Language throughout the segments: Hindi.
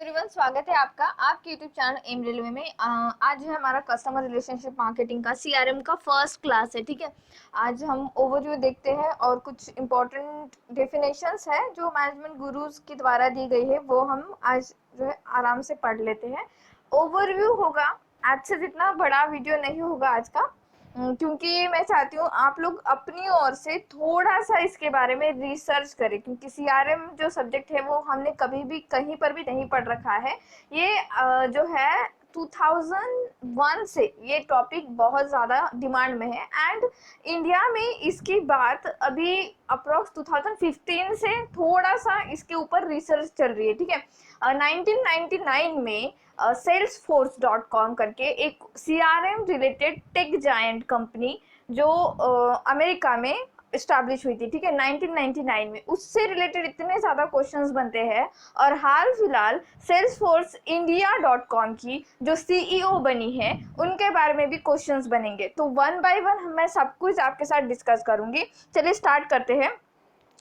एवरीवन, स्वागत है आपका आपके यूट्यूब चैनल एम रेलवे में। आज है हमारा कस्टमर रिलेशनशिप मार्केटिंग का सीआरएम का फर्स्ट क्लास है। ठीक है, आज हम ओवरव्यू देखते हैं और कुछ इंपॉर्टेंट डेफिनेशंस है जो मैनेजमेंट गुरुज के द्वारा दी गई है, वो हम आज जो है आराम से पढ़ लेते हैं। ओवरव्यू होगा, आज से जितना बड़ा वीडियो नहीं होगा आज का, क्योंकि मैं चाहती हूँ आप लोग अपनी ओर से थोड़ा सा इसके बारे में रिसर्च करें, क्योंकि सीआरएम जो सब्जेक्ट है वो हमने कभी भी कहीं पर भी नहीं पढ़ रखा है। ये जो है 2001 से ये टॉपिक बहुत ज़्यादा डिमांड में है एंड इंडिया में इसकी बात अभी अप्रोक्स 2015 से थोड़ा सा इसके ऊपर रिसर्च चल रही है। ठीक है, 1999 में salesforce.com करके एक CRM related tech giant company जो अमेरिका में इस्टेब्लिश हुई थी। ठीक है, 1999 में उससे रिलेटेड इतने ज़्यादा क्वेश्चंस बनते हैं और हाल फिलहाल सेल्सफोर्स इंडिया .com की जो सीईओ बनी है उनके बारे में भी क्वेश्चंस बनेंगे। तो वन बाय वन मैं सब कुछ आपके साथ डिस्कस करूंगी। चलिए स्टार्ट करते हैं।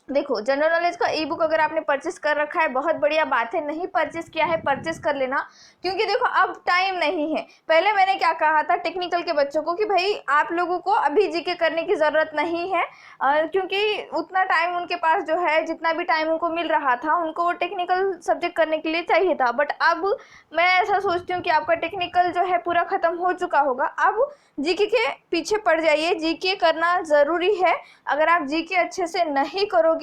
देखो, जनरल नॉलेज का ई बुक अगर आपने परचेस कर रखा है बहुत बढ़िया बात है, नहीं परचेस किया है परचेस कर लेना, क्योंकि देखो अब टाइम नहीं है। पहले मैंने क्या कहा था टेक्निकल के बच्चों को कि भाई आप लोगों को अभी जीके करने की ज़रूरत नहीं है, क्योंकि उतना टाइम उनके पास जो है, जितना भी टाइम उनको मिल रहा था उनको वो टेक्निकल सब्जेक्ट करने के लिए चाहिए था। बट अब मैं ऐसा सोचती हूँ कि आपका टेक्निकल जो है पूरा ख़त्म हो चुका होगा, अब जीके के पीछे पड़ जाइए। जीके करना ज़रूरी है। अगर आप जीके अच्छे से नहीं करोगे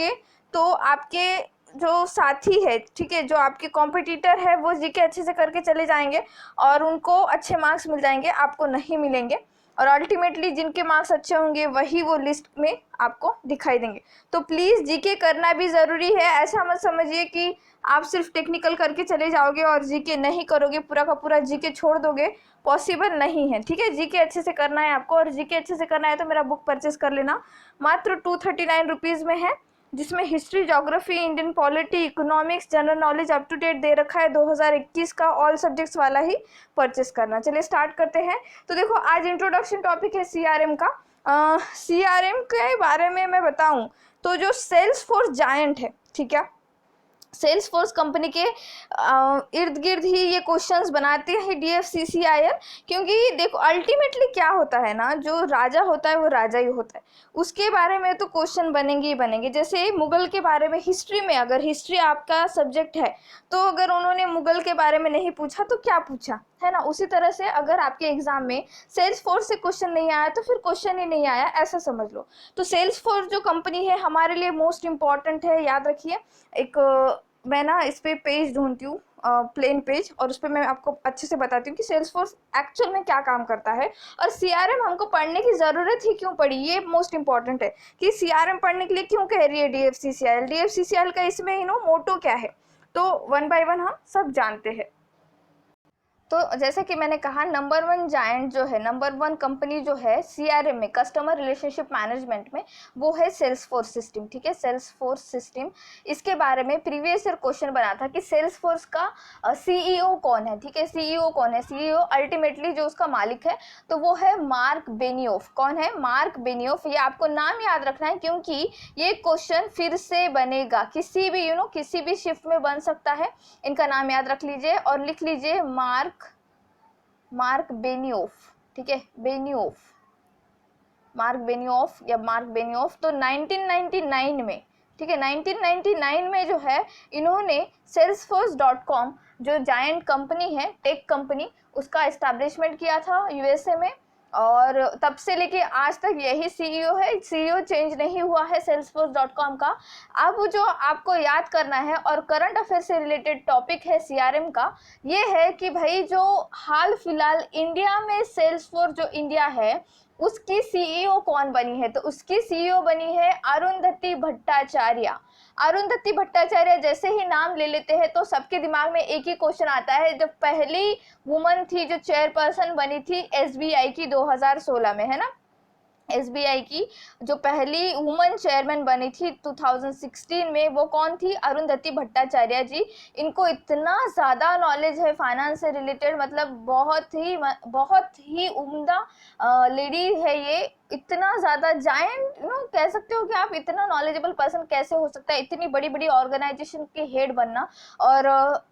तो आपके जो साथी है, ठीक है, जो आपके कॉम्पिटिटर है, वो जीके अच्छे से करके चले जाएंगे और उनको अच्छे मार्क्स मिल जाएंगे, आपको नहीं मिलेंगे। और अल्टीमेटली जिनके मार्क्स अच्छे होंगे वही वो लिस्ट में आपको दिखाई देंगे। तो प्लीज़ जीके करना भी ज़रूरी है। ऐसा मत समझिए कि आप सिर्फ टेक्निकल करके चले जाओगे और जीके नहीं करोगे, पूरा का पूरा जीके छोड़ दोगे, पॉसिबल नहीं है। ठीक है, जीके अच्छे से करना है आपको, और जीके अच्छे से करना है तो मेरा बुक परचेस कर लेना। मात्र 239 रुपीज़ में है, जिसमें history, geography, Indian polity, economics, general knowledge up to date दे रखा है। 2021 का ऑल सब्जेक्ट्स वाला ही परचेस करना। चलिए स्टार्ट करते हैं। तो देखो, आज इंट्रोडक्शन टॉपिक है सीआरएम का। सीआरएम के बारे में मैं बताऊं तो जो सेल्स फोर्स जायंट है, ठीक है, सेल्सफोर्स कंपनी के इर्द गिर्द ही ये क्वेश्चंस बनाते हैं डीएफसीसीआईएल। क्योंकि देखो अल्टीमेटली क्या होता है ना, जो राजा होता है वो राजा ही होता है, उसके बारे में तो क्वेश्चन बनेंगे ही बनेंगे। जैसे मुगल के बारे में हिस्ट्री में, अगर हिस्ट्री आपका सब्जेक्ट है तो अगर उन्होंने मुगल के बारे में नहीं पूछा तो क्या पूछा, है ना। उसी तरह से अगर आपके एग्जाम में सेल्सफोर्स से क्वेश्चन नहीं आया तो फिर क्वेश्चन ही नहीं आया, ऐसा समझ लो। तो सेल्सफोर्स जो कंपनी है हमारे लिए मोस्ट इंपॉर्टेंट है, याद रखिए। एक मैं ना इस पे पेज ढूंढती हूँ, प्लेन पेज, और उस पर मैं आपको अच्छे से बताती हूँ कि सेल्सफोर्स एक्चुअल में क्या काम करता है और सीआरएम हमको पढ़ने की ज़रूरत ही क्यों पड़ी। ये मोस्ट इंपॉर्टेंट है कि सीआरएम पढ़ने के लिए क्यों कह रही है डीएफसीसीआईएल। डीएफसीसीआईएल का इसमें मोटो क्या है, तो वन बाय वन हम सब जानते हैं। तो जैसे कि मैंने कहा, नंबर वन जायंट जो है, नंबर वन कंपनी जो है सीआरएम में, कस्टमर रिलेशनशिप मैनेजमेंट में, वो है सेल्सफोर्स सिस्टम। ठीक है, सेल्सफोर्स सिस्टम, इसके बारे में प्रीवियस ईयर क्वेश्चन बना था कि सेल्सफोर्स का सीईओ कौन है। ठीक है, सीईओ कौन है, सीईओ अल्टीमेटली जो उसका मालिक है तो वो है मार्क बेनियोफ। कौन है, मार्क बेनियोफ। ये आपको नाम याद रखना है क्योंकि ये क्वेश्चन फिर से बनेगा, किसी भी किसी भी शिफ्ट में बन सकता है। इनका नाम याद रख लीजिए और लिख लीजिए, मार्क बेनियोफ। ठीक है, बेनियोफ, मार्क बेनियोफ या मार्क बेनियोफ। तो 1999 में, ठीक है, 1999 में जो है इन्होंने salesforce.com जो जायंट कंपनी है, टेक कंपनी, उसका एस्टैब्लिशमेंट किया था यूएसए में, और तब से लेके आज तक यही सीईओ है। सीईओ चेंज नहीं हुआ है salesforce.com का। अब जो आपको याद करना है और करंट अफेयर से रिलेटेड टॉपिक है सीआरएम का, ये है कि भाई जो हाल फिलहाल इंडिया में सेल्सफोर्स जो इंडिया है उसकी सीईओ कौन बनी है, तो उसकी सीईओ बनी है अरुंधति भट्टाचार्य। अरुंधति भट्टाचार्य जैसे ही नाम ले लेते हैं तो सबके दिमाग में एक ही क्वेश्चन आता है, जो पहली वुमन थी जो चेयरपर्सन बनी थी एसबीआई की 2016 में, है ना। एसबीआई की जो पहली वुमन चेयरमैन बनी थी 2016 में, वो कौन थी? अरुंधति भट्टाचार्य जी। इनको इतना ज़्यादा नॉलेज है फाइनेंस से रिलेटेड, मतलब बहुत ही उम्दा लेडी है ये। इतना ज़्यादा जायंट कह सकते हो कि आप इतना नॉलेजेबल पर्सन कैसे हो सकता है इतनी बड़ी बड़ी ऑर्गेनाइजेशन के हेड बनना। और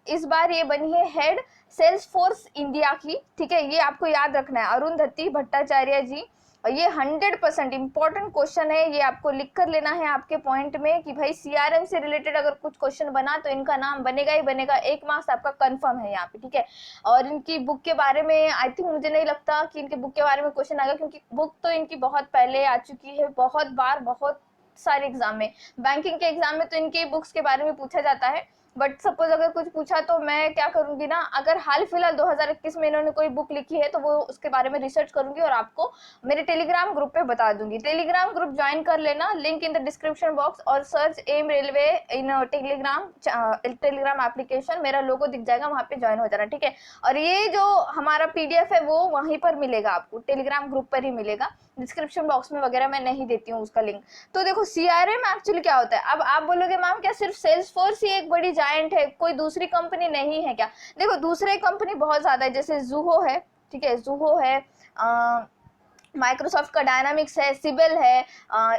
इस बार ये बनी है हेड सेल्स फोर्स इंडिया की, ठीक है, ये आपको याद रखना है, अरुंधति भट्टाचार्य जी। और ये 100% इंपॉर्टेंट क्वेश्चन है, ये आपको लिख कर लेना है आपके पॉइंट में कि भाई सीआरएम से रिलेटेड अगर कुछ क्वेश्चन बना तो इनका नाम बनेगा ही बनेगा, 1 मार्क्स आपका कंफर्म है यहाँ पे, ठीक है। और इनकी बुक के बारे में आई थिंक, मुझे नहीं लगता कि इनके बुक के बारे में क्वेश्चन आएगा, क्योंकि बुक तो इनकी बहुत पहले आ चुकी है, बहुत बार, बहुत सारे एग्जाम में, बैंकिंग के एग्जाम में तो इनके बुक्स के बारे में पूछा जाता है। बट सपोज अगर कुछ पूछा तो मैं क्या करूंगी ना, अगर हाल फिलहाल 2021 में इन्होंने कोई बुक लिखी है तो वो उसके बारे में रिसर्च करूंगी और आपको मेरे टेलीग्राम ग्रुप पे बता दूंगी। टेलीग्राम ग्रुप ज्वाइन कर लेना, link in the description box, और search M railway in Telegram application, मेरा लोगो दिख जाएगा, वहां पे ज्वाइन हो जाना, ठीक है। और ये जो हमारा पीडीएफ है वो वहीं पर मिलेगा आपको, टेलीग्राम ग्रुप पर ही मिलेगा, डिस्क्रिप्शन बॉक्स में वगैरह मैं नहीं देती हूँ उसका लिंक। तो देखो सीआरएम एक्चुअली क्या होता है। अब आप बोलोगे मैम क्या सिर्फ सेल्स फोर्स ही एक बड़ी जायंट है, कोई दूसरी कंपनी नहीं है क्या? देखो दूसरे कंपनी बहुत ज्यादा है, जैसे जूहो है, ठीक है, जूहो है, माइक्रोसॉफ्ट का डायनामिक्स है, सिबल है,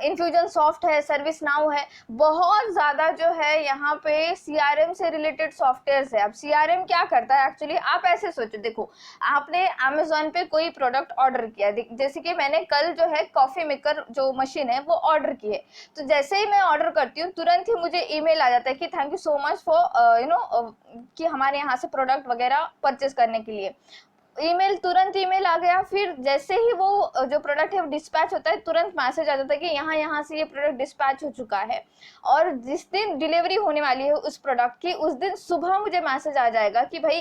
इन्फ्यूजन सॉफ्ट है, सर्विस नाउ है, बहुत ज़्यादा जो है यहाँ पे सीआरएम से रिलेटेड सॉफ्टवेयर है। अब सीआरएम क्या करता है एक्चुअली, आप ऐसे सोचो, देखो आपने अमेजोन पे कोई प्रोडक्ट ऑर्डर किया, जैसे कि मैंने कल जो है कॉफ़ी मेकर जो मशीन है वो ऑर्डर की है, तो जैसे ही मैं ऑर्डर करती हूँ तुरंत ही मुझे ईमेल आ जाता है कि thank you so much for कि हमारे यहाँ से प्रोडक्ट वगैरह परचेज करने के लिए। तुरंत ईमेल आ गया, फिर जैसे ही वो जो प्रोडक्ट है वो डिस्पैच होता है तुरंत मैसेज आ जाता है कि यहाँ से ये प्रोडक्ट डिस्पैच हो चुका है। और जिस दिन डिलीवरी होने वाली है उस प्रोडक्ट की, उस दिन सुबह मुझे मैसेज आ जाएगा कि भाई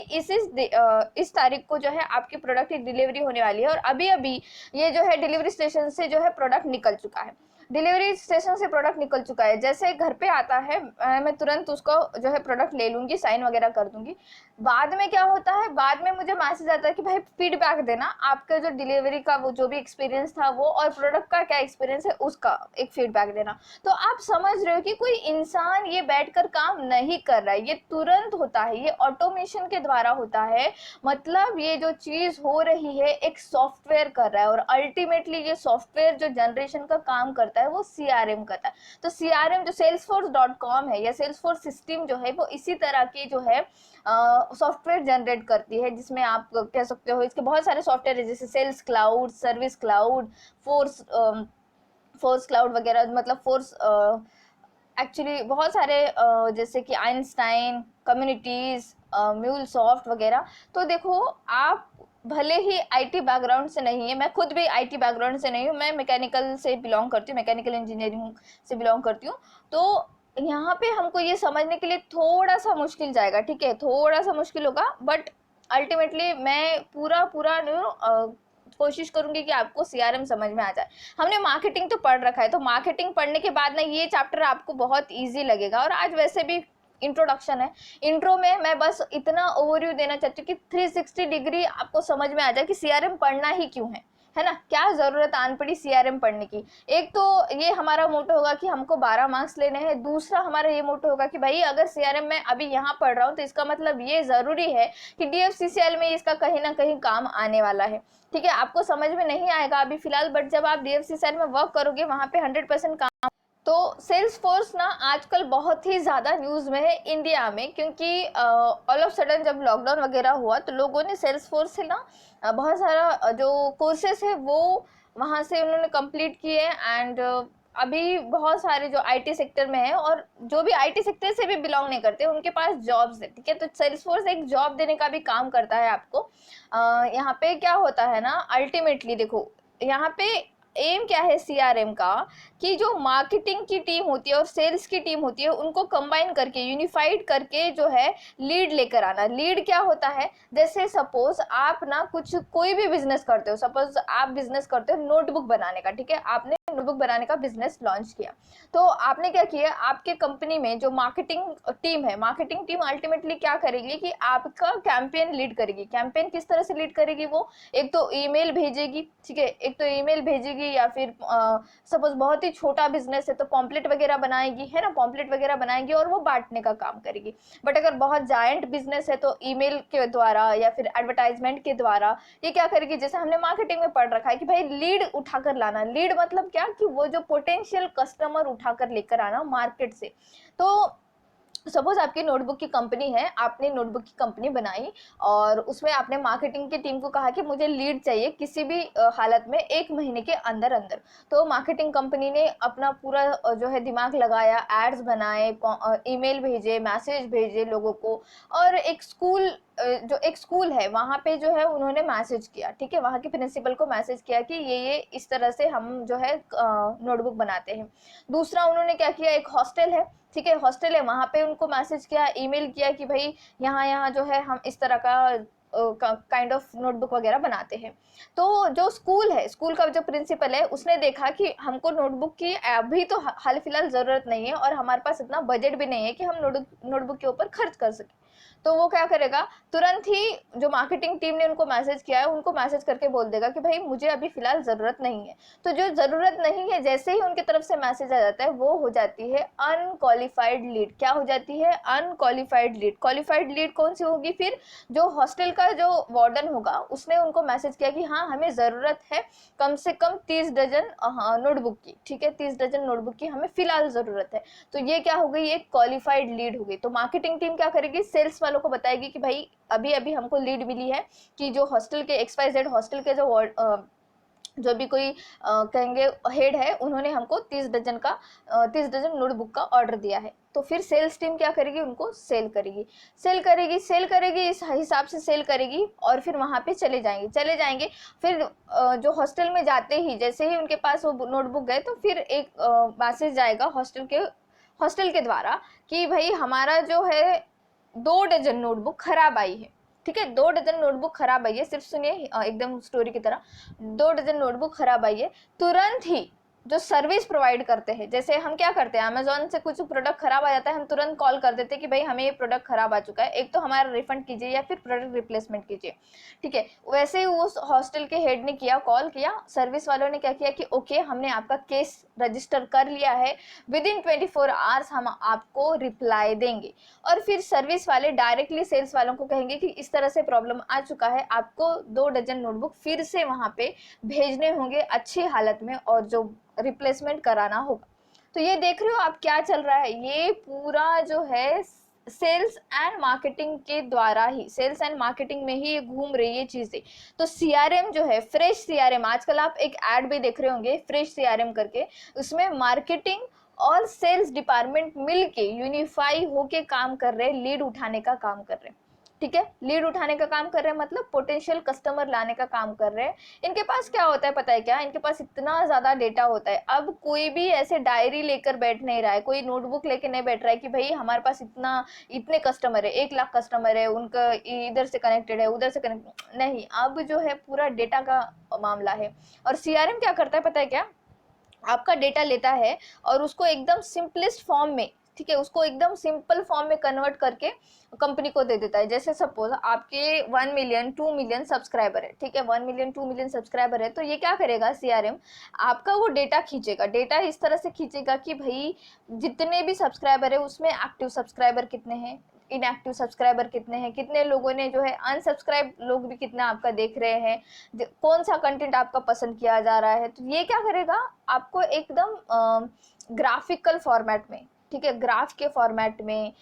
इस तारीख को जो है आपकी प्रोडक्ट की डिलीवरी होने वाली है, और अभी अभी ये जो है डिलीवरी स्टेशन से जो है प्रोडक्ट निकल चुका है, डिलीवरी स्टेशन से प्रोडक्ट निकल चुका है। जैसे घर पे आता है मैं तुरंत उसको जो है प्रोडक्ट ले लूंगी, साइन वगैरह कर दूंगी। बाद में क्या होता है, बाद में मुझे मैसेज आता है कि भाई फीडबैक देना, आपका जो डिलीवरी का वो जो भी एक्सपीरियंस था वो, और प्रोडक्ट का क्या एक्सपीरियंस है उसका एक फीडबैक देना। तो आप समझ रहे हो कि कोई इंसान ये बैठकर काम नहीं कर रहा है, ये तुरंत होता है, ये ऑटोमेशन के द्वारा होता है। मतलब ये जो चीज हो रही है एक सॉफ्टवेयर कर रहा है, और अल्टीमेटली ये सॉफ्टवेयर जो जनरेशन का काम करता है वो सीआरएम करता है। तो सीआरएम जो salesforce.com है या सेल्सफोर्स सिस्टम जो है वो इसी तरह की जो है सॉफ्टवेयर जनरेट करती है, जिसमें आप कह सकते हो इसके बहुत सारे सॉफ्टवेयर है, जैसे sales cloud, service cloud, force cloud वगैरह, मतलब फोर्स एक्चुअली बहुत सारे जैसे कि आइंस्टाइन, कम्युनिटीज, म्यूलसॉफ्ट वगैरह। तो देखो आप भले ही आईटी बैकग्राउंड से नहीं है, मैं खुद भी आईटी बैकग्राउंड से नहीं हूँ, मैं मैकेनिकल से बिलोंग करती हूँ, मैकेनिकल इंजीनियरिंग से बिलोंग करती हूँ। तो यहाँ पे हमको ये समझने के लिए थोड़ा सा मुश्किल जाएगा, ठीक है, थोड़ा सा मुश्किल होगा, बट अल्टीमेटली मैं पूरा कोशिश करूंगी कि आपको सीआरएम समझ में आ जाए। हमने मार्केटिंग तो पढ़ रखा है, तो मार्केटिंग पढ़ने के बाद ना ये चैप्टर आपको बहुत ईजी लगेगा। और आज वैसे भी इंट्रोडक्शन है, इंट्रो में मैं बस इतना ओवरव्यू देना चाहती हूँ कि 360 डिग्री आपको समझ में आ जाए कि सीआरएम पढ़ना ही क्यों है ना, क्या जरूरत आन पड़ी सीआरएम पढ़ने की। एक तो ये हमारा मोटो होगा कि हमको 12 मार्क्स लेने हैं, दूसरा हमारा ये मोटो होगा कि भाई अगर सीआरएम में अभी यहाँ पढ़ रहा हूँ तो इसका मतलब ये जरूरी है कि डीएफसीसीएल में इसका कहीं ना कहीं काम आने वाला है, ठीक है। आपको समझ में नहीं आएगा अभी फिलहाल, बट जब आप डीएफसीसीएल में वर्क करोगे वहाँ पे 100% काम। तो सेल्स फोर्स ना आजकल बहुत ही ज़्यादा न्यूज़ में है इंडिया में, क्योंकि ऑल ऑफ सडन जब लॉकडाउन वगैरह हुआ तो लोगों ने सेल्स फोर्स से ना बहुत सारा जो कोर्सेस है वो वहाँ से उन्होंने कंप्लीट किए। एंड अभी बहुत सारे जो आईटी सेक्टर में है और जो भी आईटी सेक्टर से भी बिलोंग नहीं करते उनके पास जॉब्स है, ठीक है। तो सेल्स फोर्स एक जॉब देने का भी काम करता है आपको। यहाँ पे क्या होता है ना, अल्टीमेटली देखो यहाँ पे एम क्या है सीआरएम का, कि जो मार्केटिंग की टीम होती है और सेल्स की टीम होती है उनको कंबाइन करके यूनिफाइड करके जो है लीड लेकर आना। लीड क्या होता है, जैसे सपोज आप ना कोई भी बिजनेस करते हो, सपोज आप बिजनेस करते हो नोटबुक बनाने का, ठीक है, आपने नोटबुक बनाने का बिजनेस लॉन्च किया। तो आपने क्या किया, आपके कंपनी में जो मार्केटिंग टीम है, मार्केटिंग टीम अल्टीमेटली क्या करेगी कि आपका कैंपेन लीड करेगी। कैंपेन किस तरह से लीड करेगी, वो एक तो ईमेल भेजेगी, ठीक है, एक तो ईमेल भेजेगी, या फिर सपोज बहुत ही छोटा बिजनेस है तो पॉम्पलेट वगैरह बनाएगी, है ना, पॉम्पलेट वगैरह बनाएगी और वो बांटने का काम करेगी। बट अगर बहुत जायंट बिजनेस है तो ईमेल के द्वारा या फिर एडवर्टाइजमेंट के द्वारा ये क्या करेगी, जैसे हमने मार्केटिंग में पढ़ रखा है कि भाई लीड उठाकर लाना। लीड मतलब क्या, कि वो जो पोटेंशियल कस्टमर उठाकर लेकर आना मार्केट से। तो सपोज आपकी नोटबुक की कंपनी है, आपने नोटबुक की कंपनी बनाई और उसमें आपने मार्केटिंग की टीम को कहा कि मुझे लीड चाहिए किसी भी हालत में 1 महीने के अंदर अंदर। तो मार्केटिंग कंपनी ने अपना पूरा जो है दिमाग लगाया, एड्स बनाए, ईमेल भेजे, मैसेज भेजे लोगों को, और एक स्कूल जो एक स्कूल है वहाँ पे जो है उन्होंने मैसेज किया, ठीक है, वहाँ के प्रिंसिपल को मैसेज किया कि ये इस तरह से हम जो है नोटबुक बनाते हैं। दूसरा उन्होंने क्या किया, एक हॉस्टल है, ठीक है, हॉस्टल है, वहाँ पे उनको मैसेज किया, ईमेल किया कि भाई यहाँ यहाँ जो है हम इस तरह का काइंड ऑफ नोटबुक वगैरह बनाते हैं। तो जो स्कूल है, स्कूल का जो प्रिंसिपल है, उसने देखा कि हमको नोटबुक की अभी तो हाल फिलहाल ज़रूरत नहीं है और हमारे पास इतना बजट भी नहीं है कि हम नोटबुक के ऊपर खर्च कर सकें। तो वो क्या करेगा, तुरंत ही जो मार्केटिंग टीम ने उनको मैसेज किया है उनको मैसेज करके बोल देगा कि भाई मुझे अभी फिलहाल ज़रूरत नहीं है। तो जो ज़रूरत नहीं है जैसे ही उनकी तरफ से मैसेज आ जाता है वो हो जाती है अनक्वालिफाइड लीड। क्या हो जाती है, अनक्वालिफाइड लीड। क्वालिफाइड लीड कौन सी होगी, फिर जो हॉस्टल का जो वार्डन होगा उसने उनको मैसेज किया कि हाँ हमें ज़रूरत है कम से कम 30 डजन नोटबुक की, ठीक है, 30 डजन नोटबुक की हमें फिलहाल ज़रूरत है। तो ये क्या हो गई, एक क्वालिफाइड लीड हो गई। तो मार्केटिंग टीम क्या करेगी, सेल्स वालों को बताएगी कि भाई अभी अभी हमको लीड मिली है कि जो हॉस्टल के XYZ हॉस्टल के जो भी कोई कहेंगे हेड है, उन्होंने हमको 30 डजन नोटबुक का ऑर्डर दिया है। तो फिर सेल्स टीम क्या करेगी, उनको सेल करेगी, इस हिसाब से सेल करेगी और फिर वहाँ पे चले जाएंगे। फिर जो हॉस्टल में जाते ही जैसे ही उनके पास वो नोटबुक गए तो फिर एक मैसेज जाएगा हॉस्टल के द्वारा कि भाई हमारा जो है 2 डजन नोटबुक खराब आई है, ठीक है, 2 डजन नोटबुक खराब आई है। सिर्फ सुनिए एकदम स्टोरी की तरह, 2 डजन नोटबुक खराब आई है। तुरंत ही जो सर्विस प्रोवाइड करते हैं, जैसे हम क्या करते हैं, अमेजोन से कुछ प्रोडक्ट खराब आ जाता है, हम तुरंत कॉल कर देते हैं कि भाई हमें ये प्रोडक्ट खराब आ चुका है, एक तो हमारा रिफंड कीजिए या फिर प्रोडक्ट रिप्लेसमेंट कीजिए, ठीक है। वैसे ही उस हॉस्टल के हेड ने किया, कॉल किया, सर्विस वालों ने क्या किया कि ओके हमने आपका केस रजिस्टर कर लिया है, विद इन 24 आवर्स हम आपको रिप्लाई देंगे। और फिर सर्विस वाले डायरेक्टली सेल्स वालों को कहेंगे कि इस तरह से प्रॉब्लम आ चुका है, आपको 2 डजन नोटबुक फिर से वहाँ पे भेजने होंगे अच्छी हालत में और जो रिप्लेसमेंट कराना होगा। तो ये देख रहे हो आप क्या चल रहा है, ये पूरा जो है सेल्स एंड मार्केटिंग के द्वारा ही, सेल्स एंड मार्केटिंग में ही ये घूम रही है चीजें। तो CRM जो है, फ्रेश CRM, आजकल आप एक ऐड भी देख रहे होंगे फ्रेश CRM करके, उसमें मार्केटिंग और सेल्स डिपार्टमेंट मिलके यूनिफाई होके काम कर रहे हैं, लीड उठाने का काम कर रहे हैं, ठीक है, लीड उठाने का काम कर रहे हैं मतलब पोटेंशियल कस्टमर लाने का काम कर रहे हैं। इनके पास क्या होता है पता है क्या, इनके पास इतना ज़्यादा डेटा होता है, अब कोई भी ऐसे डायरी लेकर बैठ नहीं रहा है, कोई नोटबुक लेकर नहीं बैठ रहा है कि भाई हमारे पास इतने कस्टमर है, 1 लाख कस्टमर है, उनका इधर से कनेक्टेड है उधर से कनेक्ट नहीं, अब जो है पूरा डेटा का मामला है। और CRM क्या करता है पता है क्या, आपका डेटा लेता है और उसको एकदम सिंपलेस्ट फॉर्म में, ठीक है, उसको एकदम सिंपल फॉर्म में कन्वर्ट करके कंपनी को दे देता है। जैसे सपोज आपके 1 मिलियन 2 मिलियन सब्सक्राइबर है, ठीक है, 1 मिलियन 2 मिलियन सब्सक्राइबर है, तो ये क्या करेगा CRM, आपका वो डेटा खींचेगा, डेटा इस तरह से खींचेगा कि भाई जितने भी सब्सक्राइबर है उसमें एक्टिव सब्सक्राइबर कितने हैं, इनएक्टिव सब्सक्राइबर कितने हैं, कितने लोगों ने जो है अनसब्सक्राइब लोग भी कितना आपका देख रहे हैं, कौन सा कंटेंट आपका पसंद किया जा रहा है। तो ये क्या करेगा, आपको एकदम ग्राफिकल फॉर्मेट में, ठीक है, ग्राफ के फॉर्मेट में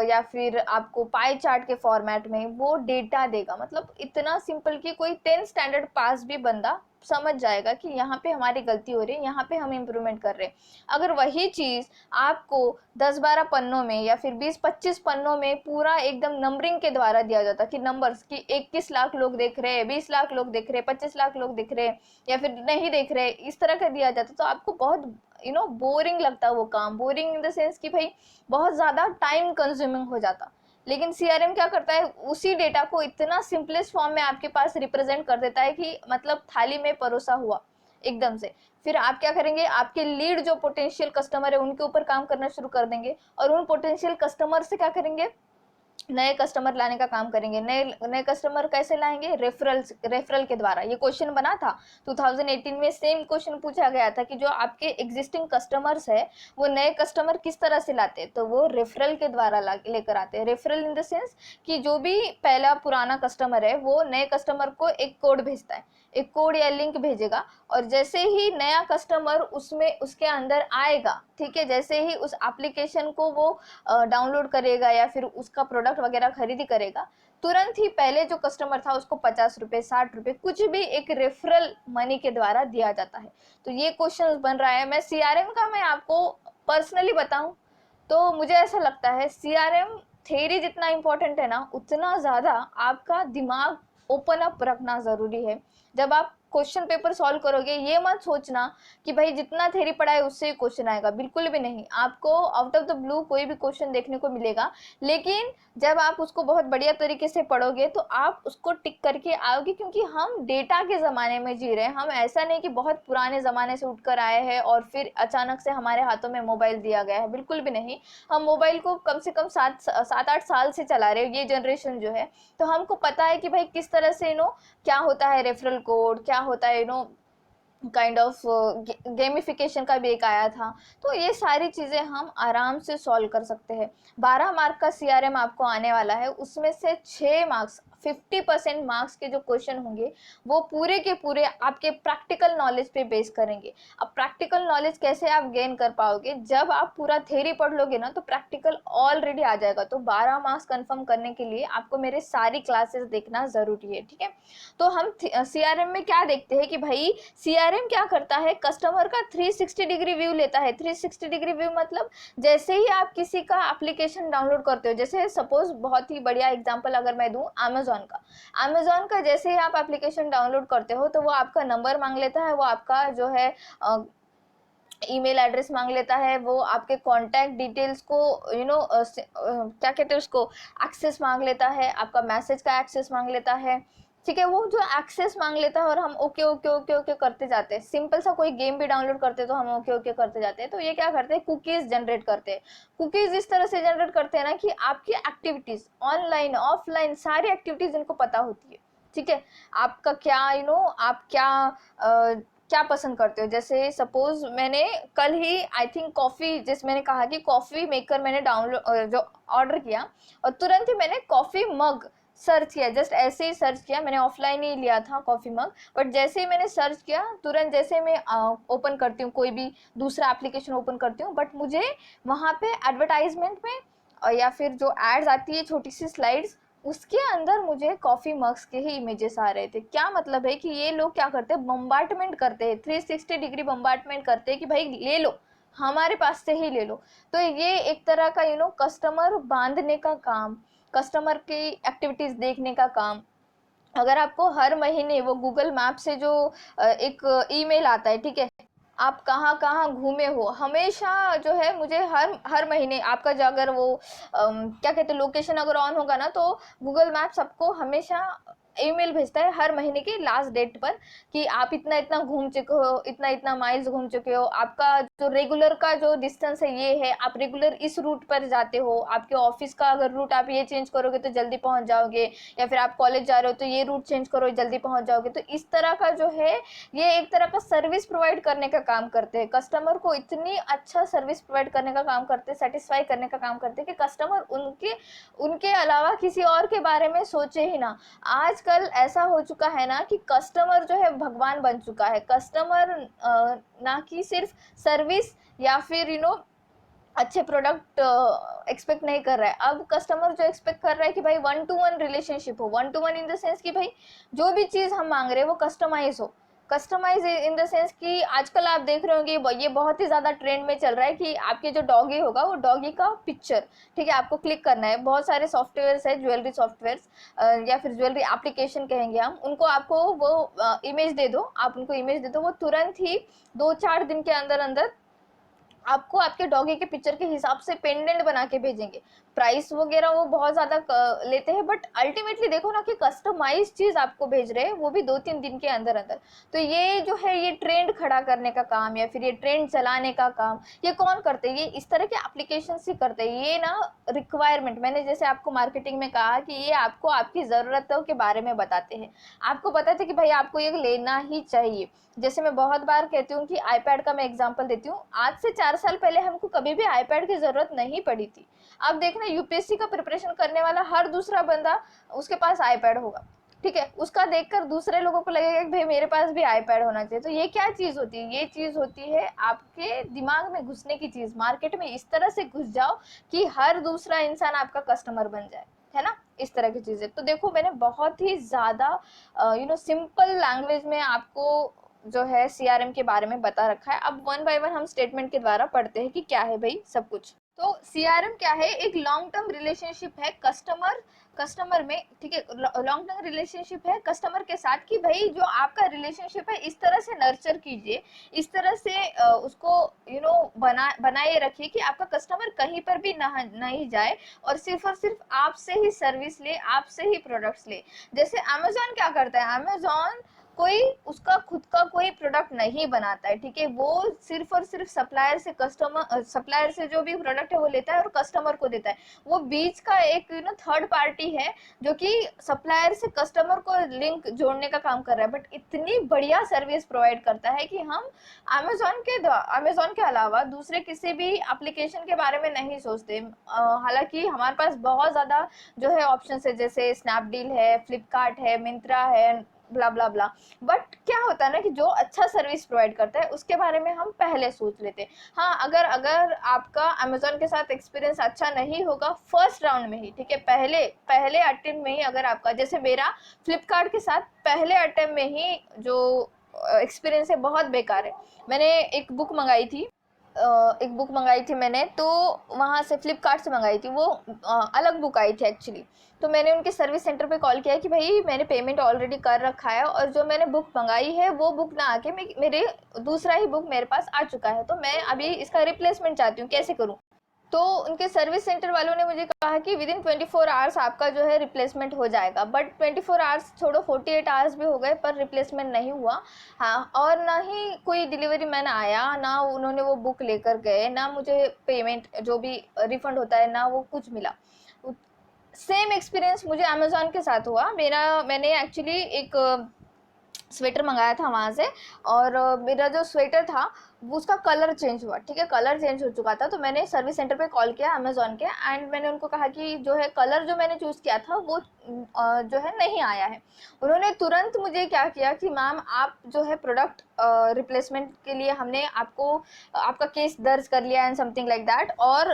या फिर आपको पाई चार्ट के फॉर्मेट में वो डेटा देगा। मतलब इतना सिंपल कि कोई 10th स्टैंडर्ड पास भी बंदा समझ जाएगा कि यहाँ पे हमारी गलती हो रही है, यहाँ पे हम इम्प्रूवमेंट कर रहे हैं। अगर वही चीज़ आपको 10-12 पन्नों में या फिर 20-25 पन्नों में पूरा एकदम नंबरिंग के द्वारा दिया जाता कि नंबर्स की 21 लाख लोग देख रहे हैं, 20 लाख लोग देख रहे हैं, 25 लाख लोग देख रहे हैं या फिर नहीं देख रहे, इस तरह का दिया जाता तो आपको बहुत बोरिंग लगता वो काम, बोरिंग इन द सेंस कि भाई बहुत ज़्यादा टाइम कंज्यूमिंग हो जाता। लेकिन CRM क्या करता है, उसी डेटा को इतना सिंपलेस्ट फॉर्म में आपके पास रिप्रेजेंट कर देता है कि मतलब थाली में परोसा हुआ एकदम से। फिर आप क्या करेंगे, आपके लीड जो पोटेंशियल कस्टमर है उनके ऊपर काम करना शुरू कर देंगे, और उन पोटेंशियल कस्टमर से क्या करेंगे, नए कस्टमर लाने का काम करेंगे। नए नए कस्टमर कैसे लाएंगे, रेफरल के द्वारा। ये क्वेश्चन बना था 2018 में, सेम क्वेश्चन पूछा गया था कि जो आपके एग्जिस्टिंग कस्टमर्स है वो नए कस्टमर किस तरह से लाते हैं, तो वो रेफरल के द्वारा लेकर आते हैं। रेफरल इन द सेंस कि जो भी पहला पुराना कस्टमर है वो नए कस्टमर को एक कोड भेजता है, एक कोड या लिंक भेजेगा, और जैसे ही नया कस्टमर उसमें उसके अंदर आएगा, ठीक है, जैसे ही उस एप्लीकेशन को वो डाउनलोड करेगा या फिर उसका प्रोडक्ट वगैरह खरीदी करेगा, तुरंत ही पहले जो कस्टमर था उसको 50 रुपए 60 रुपए कुछ भी एक रेफरल मनी के द्वारा दिया जाता है। तो ये क्वेश्चन बन रहा है। मैं सीआरएम का मैं आपको पर्सनली बताऊं तो मुझे ऐसा लगता है सीआरएम थ्योरी जितना इम्पोर्टेंट है ना, उतना ज़्यादा आपका दिमाग ओपन अप रखना ज़रूरी है। जब आप क्वेश्चन पेपर सॉल्व करोगे ये मत सोचना कि भाई जितना थ्योरी पढ़ा है उससे ही क्वेश्चन आएगा, बिल्कुल भी नहीं। आपको आउट ऑफ द ब्लू कोई भी क्वेश्चन देखने को मिलेगा, लेकिन जब आप उसको बहुत बढ़िया तरीके से पढ़ोगे तो आप उसको टिक करके आओगे, क्योंकि हम डेटा के ज़माने में जी रहे हैं। हम ऐसा नहीं कि बहुत पुराने ज़माने से उठकर आए हैं और फिर अचानक से हमारे हाथों में मोबाइल दिया गया है, बिल्कुल भी नहीं। हम मोबाइल को कम से कम 7-8 साल से चला रहे हैं, ये जनरेशन जो है। तो हमको पता है कि भाई किस तरह से क्या होता है रेफरल कोड, क्या होता है काइंड ऑफ गेमिफिकेशन का भी एक आया था। तो ये सारी चीज़ें हम आराम से सॉल्व कर सकते हैं। 12 मार्क का सीआरएम आपको आने वाला है, उसमें से 6 मार्क्स 50% मार्क्स के जो क्वेश्चन होंगे वो पूरे के पूरे आपके प्रैक्टिकल नॉलेज पे बेस करेंगे। अब प्रैक्टिकल नॉलेज कैसे आप गेन कर पाओगे, जब आप पूरा थ्योरी पढ़ लोगे ना तो प्रैक्टिकल ऑलरेडी आ जाएगा। तो 12 मार्क्स कंफर्म करने के लिए आपको मेरे सारी क्लासेस देखना ज़रूरी है, ठीक है। तो हम सीआरएम में क्या देखते हैं कि भाई सीआरएम क्या करता है, कस्टमर का 360 डिग्री व्यू लेता है। 360 डिग्री व्यू मतलब जैसे ही आप किसी का एप्लीकेशन डाउनलोड करते हो, जैसे सपोज बहुत ही बढ़िया एग्जांपल अगर मैं दूं अमेजोन का जैसे ही आप एप्लीकेशन डाउनलोड करते हो तो वो आपका नंबर मांग लेता है, वो आपका जो है ईमेल एड्रेस मांग लेता है, वो आपके कॉन्टैक्ट डिटेल्स को क्या कहते हैं उसको एक्सेस मांग लेता है, आपका मैसेज का एक्सेस मांग लेता है, ठीक है। वो जो एक्सेस मांग लेता है और हम ओके ओके ओके ओके करते जाते हैं। सिंपल सा कोई गेम भी डाउनलोड करते हैं तो हम ओके ओके करते जाते हैं। तो ये क्या करते हैं, कुकीज जनरेट करते हैं। कुकीज इस तरह से जनरेट करते हैं ना कि आपकी एक्टिविटीज ऑनलाइन ऑफलाइन सारी एक्टिविटीज इनको पता होती है, ठीक है। आपका क्या आप क्या पसंद करते हो। जैसे सपोज मैंने कल ही आई थिंक कॉफ़ी, जैसे मैंने कहा कि कॉफ़ी मेकर मैंने डाउनलोड जो ऑर्डर किया, और तुरंत ही मैंने कॉफ़ी मग सर्च किया, जस्ट ऐसे ही सर्च किया। मैंने ऑफलाइन ही लिया था कॉफ़ी मग, बट जैसे ही मैंने सर्च किया तुरंत जैसे मैं ओपन करती हूँ कोई भी दूसरा एप्लीकेशन ओपन करती हूँ, बट मुझे वहाँ पे एडवर्टाइजमेंट में या फिर जो एड्स आती है छोटी सी स्लाइड्स, उसके अंदर मुझे कॉफ़ी मग्स के ही इमेजेस आ रहे थे। क्या मतलब है कि ये लोग क्या करते हैं, बम्बार्टमेंट करते हैं, 360 डिग्री बम्बार्टमेंट करते हैं कि भाई ले लो, हमारे पास से ही ले लो। तो ये एक तरह का कस्टमर बांधने का काम, कस्टमर की एक्टिविटीज़ देखने का काम। अगर आपको हर महीने वो गूगल मैप से जो एक ईमेल आता है, ठीक है, आप कहाँ कहाँ घूमे हो, हमेशा जो है मुझे हर हर महीने आपका जो अगर वो क्या कहते हैं लोकेशन अगर ऑन होगा ना तो गूगल मैप सबको हमेशा ईमेल भेजता है हर महीने की लास्ट डेट पर कि आप इतना इतना घूम चुके हो, इतना इतना माइल्स घूम चुके हो, आपका जो रेगुलर का जो डिस्टेंस है ये है, आप रेगुलर इस रूट पर जाते हो, आपके ऑफिस का अगर रूट आप ये चेंज करोगे तो जल्दी पहुंच जाओगे, या फिर आप कॉलेज जा रहे हो तो ये रूट चेंज करो जल्दी पहुंच जाओगे। तो इस तरह का जो है ये एक तरह का सर्विस प्रोवाइड करने का काम करते हैं, कस्टमर को इतनी अच्छा सर्विस प्रोवाइड करने का काम करते हैं, सेटिस्फाई करने का काम करते हैं कि कस्टमर उनके उनके अलावा किसी और के बारे में सोचे ही ना। आजकल ऐसा हो चुका है ना कि कस्टमर जो है भगवान बन चुका है। कस्टमर ना कि सिर्फ सर्विस या फिर अच्छे प्रोडक्ट एक्सपेक्ट नहीं कर रहा है। अब कस्टमर जो एक्सपेक्ट कर रहा है कि भाई 1-to-1 रिलेशनशिप हो, 1-to-1 इन द सेंस कि भाई जो भी चीज़ हम मांग रहे हैं वो कस्टमाइज हो। कस्टमाइज इन द सेंस कि आजकल आप देख रहे होंगे ये बहुत ही ज़्यादा ट्रेंड में चल रहा है कि आपके जो डॉगी होगा वो डॉगी का पिक्चर, ठीक है, आपको क्लिक करना है। बहुत सारे सॉफ्टवेयर्स है, ज्वेलरी सॉफ्टवेयर्स या फिर ज्वेलरी एप्लीकेशन कहेंगे हम उनको, आपको वो इमेज दे दो, आप उनको इमेज दे दो, वो तुरंत ही 2-4 दिन के अंदर अंदर आपको आपके डॉगी के पिक्चर के हिसाब से पेंडेंट बना के भेजेंगे। प्राइस वगैरह वो बहुत ज़्यादा लेते हैं, बट अल्टीमेटली देखो ना कि कस्टमाइज चीज़ आपको भेज रहे हैं, वो भी 2-3 दिन के अंदर अंदर। तो ये जो है ये ट्रेंड खड़ा करने का काम या फिर ये ट्रेंड चलाने का काम ये कौन करते हैं? ये इस तरह के एप्लीकेशन ही करते हैं। ये ना रिक्वायरमेंट, मैंने जैसे आपको मार्केटिंग में कहा कि ये आपको आपकी ज़रूरतों के बारे में बताते हैं। आपको बताते हैं कि भाई आपको ये लेना ही चाहिए। जैसे मैं बहुत बार कहती हूँ कि आईपैड का मैं एग्जांपल देती हूँ। आज से 4 साल पहले हमको कभी भी आईपैड की ज़रूरत नहीं पड़ी थी। अब देखना यूपीएससी का प्रिपरेशन करने वाला हर दूसरा बंदा उसके पास आईपैड होगा, ठीक है। उसका देखकर दूसरे लोगों को लगेगा कि भाई मेरे पास भी आईपैड होना चाहिए। तो ये क्या चीज़ होती है? ये चीज़ होती है आपके दिमाग में घुसने की चीज़। मार्केट में इस तरह से घुस जाओ कि हर दूसरा इंसान आपका कस्टमर बन जाए, है ना, इस तरह की चीज़ें। तो देखो मैंने बहुत ही ज़्यादा सिंपल लैंग्वेज में आपको जो है सीआरएम के बारे में बता रखा है। अब वन बाय वन हम स्टेटमेंट के द्वारा पढ़ते हैं कि क्या है भाई सब कुछ। तो सीआरएम क्या है? एक लॉन्ग टर्म रिलेशनशिप है कस्टमर में, ठीक है। लॉन्ग टर्म रिलेशनशिप है कस्टमर के साथ कि भाई जो आपका रिलेशनशिप है इस तरह से नर्चर कीजिए, इस तरह से उसको बनाए रखिए कि आपका कस्टमर कहीं पर भी नहीं जाए और सिर्फ आपसे ही सर्विस ले, आपसे ही प्रोडक्ट्स ले। जैसे अमेजोन क्या करता है? अमेजोन कोई उसका खुद का कोई प्रोडक्ट नहीं बनाता है, ठीक है। वो सिर्फ और सिर्फ सप्लायर से जो भी प्रोडक्ट है वो लेता है और कस्टमर को देता है। वो बीच का एक थर्ड पार्टी है जो कि सप्लायर से कस्टमर को लिंक जोड़ने का काम कर रहा है, बट इतनी बढ़िया सर्विस प्रोवाइड करता है कि हम अमेजोन के अलावा दूसरे किसी भी एप्लीकेशन के बारे में नहीं सोचते। हालांकि हमारे पास बहुत ज़्यादा जो है ऑप्शन है, जैसे स्नैपडील है, फ्लिपकार्ट है, मिंत्रा है, ब्ला ब्ला ब्ला। बट क्या होता है ना कि जो अच्छा सर्विस प्रोवाइड करता है उसके बारे में हम पहले सोच लेते हैं। हाँ, अगर आपका अमेजोन के साथ एक्सपीरियंस अच्छा नहीं होगा फर्स्ट राउंड में ही, ठीक है, पहले अटेम्प्ट में ही, अगर आपका जैसे मेरा फ्लिपकार्ट के साथ पहले अटेम्प्ट में ही जो एक्सपीरियंस है बहुत बेकार है। मैंने एक बुक मंगाई थी मैंने, तो वहाँ से फ्लिपकार्ट से मंगाई थी। वो अलग बुक आई थी एक्चुअली। तो मैंने उनके सर्विस सेंटर पे कॉल किया कि भाई मैंने पेमेंट ऑलरेडी कर रखा है और जो मैंने बुक मंगाई है वो बुक ना आके मेरे दूसरा ही बुक मेरे पास आ चुका है, तो मैं अभी इसका रिप्लेसमेंट चाहती हूँ, कैसे करूँ? तो उनके सर्विस सेंटर वालों ने मुझे कहा कि विदिन 24 आवर्स आपका जो है रिप्लेसमेंट हो जाएगा। बट 24 आवर्स छोड़ो, 48 आवर्स भी हो गए पर रिप्लेसमेंट नहीं हुआ। हाँ, और ना ही कोई डिलीवरी मैन आया, ना उन्होंने वो बुक लेकर गए, ना मुझे पेमेंट जो भी रिफंड होता है ना वो कुछ मिला। सेम एक्सपीरियंस मुझे अमेजोन के साथ हुआ। मैंने एक्चुअली एक स्वेटर मंगाया था वहाँ से, और मेरा जो स्वेटर था उसका कलर चेंज हुआ, ठीक है, कलर चेंज हो चुका था। तो मैंने सर्विस सेंटर पे कॉल किया अमेजोन के, एंड मैंने उनको कहा कि जो है कलर जो मैंने चूज़ किया था वो जो है नहीं आया है। उन्होंने तुरंत मुझे क्या किया कि मैम आप जो है प्रोडक्ट रिप्लेसमेंट के लिए हमने आपका केस दर्ज कर लिया एंड समथिंग लाइक दैट। और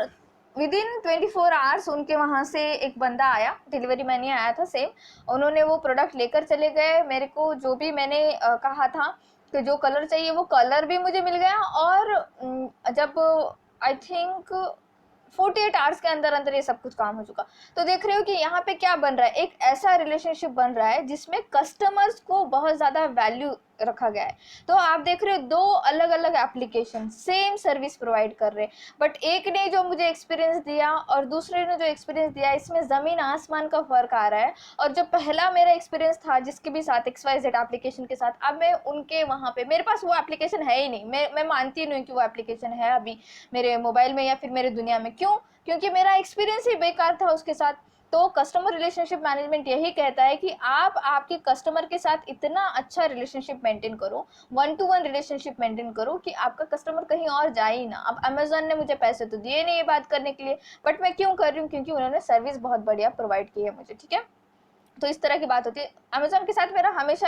विदिन 24 आवर्स उनके वहाँ से एक बंदा आया, डिलीवरी मैन ही आया था सेम। उन्होंने वो प्रोडक्ट लेकर चले गए। मेरे को जो भी मैंने कहा था कि जो कलर चाहिए वो कलर भी मुझे मिल गया। और जब आई थिंक 48 आवर्स के अंदर अंदर ये सब कुछ काम हो चुका। तो देख रहे हो कि यहाँ पे क्या बन रहा है, एक ऐसा रिलेशनशिप बन रहा है जिसमें कस्टमर्स को बहुत ज़्यादा वैल्यू रखा गया है। तो आप देख रहे हो दो अलग अलग एप्लीकेशन सेम सर्विस प्रोवाइड कर रहे हैं, बट एक ने जो मुझे एक्सपीरियंस दिया और दूसरे ने जो एक्सपीरियंस दिया, इसमें ज़मीन आसमान का फ़र्क आ रहा है। और जो पहला मेरा एक्सपीरियंस था जिसके भी साथ XYZ एप्लीकेशन के साथ, अब मैं उनके वहाँ पे, मेरे पास वो एप्लीकेशन है ही नहीं। मैं मानती नहीं कि वो एप्लीकेशन है अभी मेरे मोबाइल में या फिर मेरे दुनिया में। क्यों? क्योंकि मेरा एक्सपीरियंस ही बेकार था उसके साथ। तो कस्टमर रिलेशनशिप मैनेजमेंट यही कहता है कि आप आपके कस्टमर के साथ इतना अच्छा रिलेशनशिप मेंटेन करो, 1-to-1 रिलेशनशिप मेंटेन करो कि आपका कस्टमर कहीं और जाए ही ना। अब अमेजोन ने मुझे पैसे तो दिए नहीं ये बात करने के लिए, बट मैं क्यों कर रही हूँ? क्योंकि उन्होंने सर्विस बहुत बढ़िया प्रोवाइड की है मुझे, ठीक है। तो इस तरह की बात होती है अमेजोन के साथ। मेरा हमेशा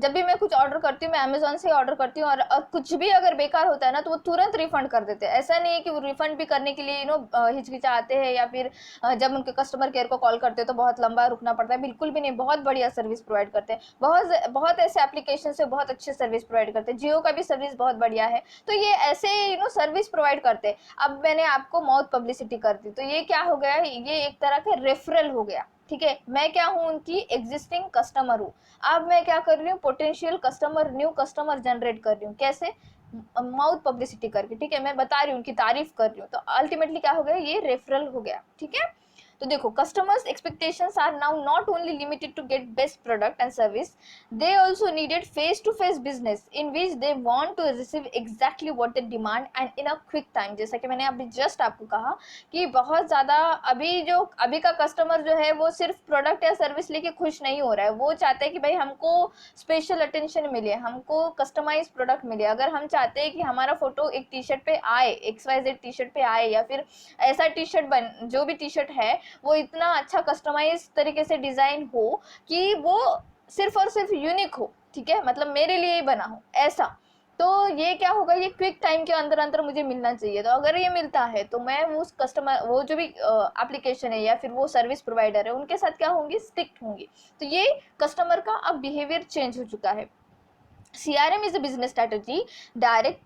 जब भी मैं कुछ ऑर्डर करती हूँ मैं अमेजोन से ही ऑर्डर करती हूँ, और कुछ भी अगर बेकार होता है ना तो वो तुरंत रिफंड कर देते हैं। ऐसा नहीं है कि वो रिफंड भी करने के लिए हिचकिचाते हैं, या फिर जब उनके कस्टमर केयर को कॉल करते हैं तो बहुत लंबा रुकना पड़ता है। बिल्कुल भी नहीं, बहुत बढ़िया सर्विस प्रोवाइड करते हैं। बहुत बहुत ऐसे एप्लीकेशन से बहुत अच्छे सर्विस प्रोवाइड करते हैं। जियो का भी सर्विस बहुत बढ़िया है। तो ये ऐसे सर्विस प्रोवाइड करते हैं। अब मैंने आपको माउथ पब्लिसिटी कर दी, तो ये क्या हो गया, ये एक तरह का रेफरल हो गया, ठीक है। मैं क्या हूँ, उनकी एग्जिस्टिंग कस्टमर हूँ। अब मैं क्या कर रही हूँ, potential customer, new customer generate कर रही हूँ। कैसे? माउथ पब्लिसिटी करके, ठीक है, मैं बता रही हूँ, उनकी तारीफ कर रही हूँ, तो अल्टीमेटली क्या हो गया, ये रेफरल हो गया, ठीक है। तो देखो, customers expectations are now not only limited to get best product and service, they also needed face to face business in which they want to receive exactly what they demand and in a quick time. जैसा कि मैंने अभी जस्ट आपको कहा कि बहुत ज़्यादा अभी का कस्टमर जो है वो सिर्फ प्रोडक्ट या सर्विस लेके खुश नहीं हो रहा है, वो चाहता है कि भाई हमको स्पेशल अटेंशन मिले, हमको कस्टमाइज प्रोडक्ट मिले। अगर हम चाहते हैं कि हमारा फोटो एक टी शर्ट पे आए, XYZ टी शर्ट पे आए, या फिर ऐसा टी शर्ट बन, जो भी टी शर्ट है वो इतना अच्छा कस्टमाइज तरीके से डिजाइन हो कि वो सिर्फ और सिर्फ यूनिक हो, ठीक है, मतलब मेरे लिए ही बना हो ऐसा, तो ये क्या होगा, ये क्विक टाइम के अंदर अंदर मुझे मिलना चाहिए। तो अगर ये मिलता है तो मैं उस कस्टमर, वो जो भी एप्लीकेशन है या फिर वो सर्विस प्रोवाइडर है, उनके साथ क्या होंगी, स्टिक होंगी। तो ये कस्टमर का अब बिहेवियर चेंज हो चुका है। CRM is a business strategy directed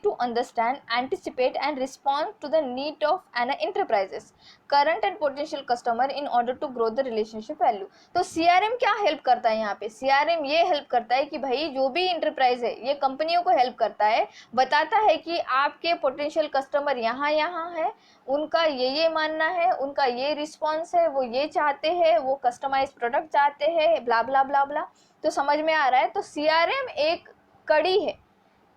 to understand, anticipate and respond to the need of an enterprises, current and potential customer in order to grow the relationship value। तो CRM क्या हेल्प करता है यहाँ पे, CRM ये हेल्प करता है कि भाई जो भी इंटरप्राइज है, ये कंपनियों को हेल्प करता है, बताता है कि आपके पोटेंशियल कस्टमर यहाँ यहाँ है, उनका ये मानना है, उनका ये रिस्पॉन्स है, वो ये चाहते हैं, वो कस्टमाइज प्रोडक्ट चाहते हैं, ब्ला ब्ला ब्ला ब्ला। तो समझ में आ रहा है, तो CRM एक कड़ी है,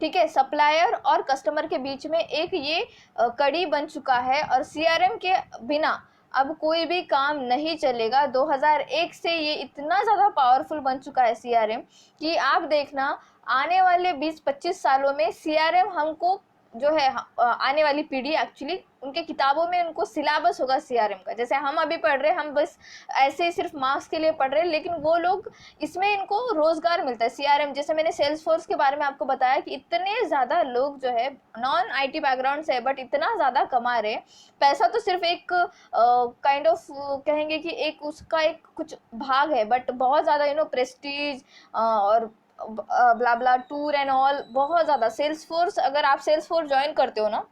ठीक है, सप्लायर और कस्टमर के बीच में एक ये कड़ी बन चुका है, और CRM के बिना अब कोई भी काम नहीं चलेगा। 2001 से ये इतना ज़्यादा पावरफुल बन चुका है CRM कि आप देखना आने वाले 20-25 सालों में CRM हमको जो है आने वाली पीढ़ी, एक्चुअली उनके किताबों में उनको सिलेबस होगा CRM का। जैसे हम अभी पढ़ रहे हैं, हम बस ऐसे ही सिर्फ मार्क्स के लिए पढ़ रहे हैं, लेकिन वो लोग इसमें इनको रोजगार मिलता है। CRM, जैसे मैंने सेल्सफोर्स के बारे में आपको बताया कि इतने ज़्यादा लोग जो है नॉन IT बैकग्राउंड से है, बट इतना ज़्यादा कमा रहे हैं पैसा, तो सिर्फ एक काइंड ऑफ कहेंगे कि एक उसका एक कुछ भाग है, बट बहुत ज़्यादा प्रेस्टीज और ब्ला ब्ला टूर एंड ऑल, बहुत ज़्यादा। सेल्सफोर्स, अगर आप सेल्सफोर्स ज्वाइन करते हो ना,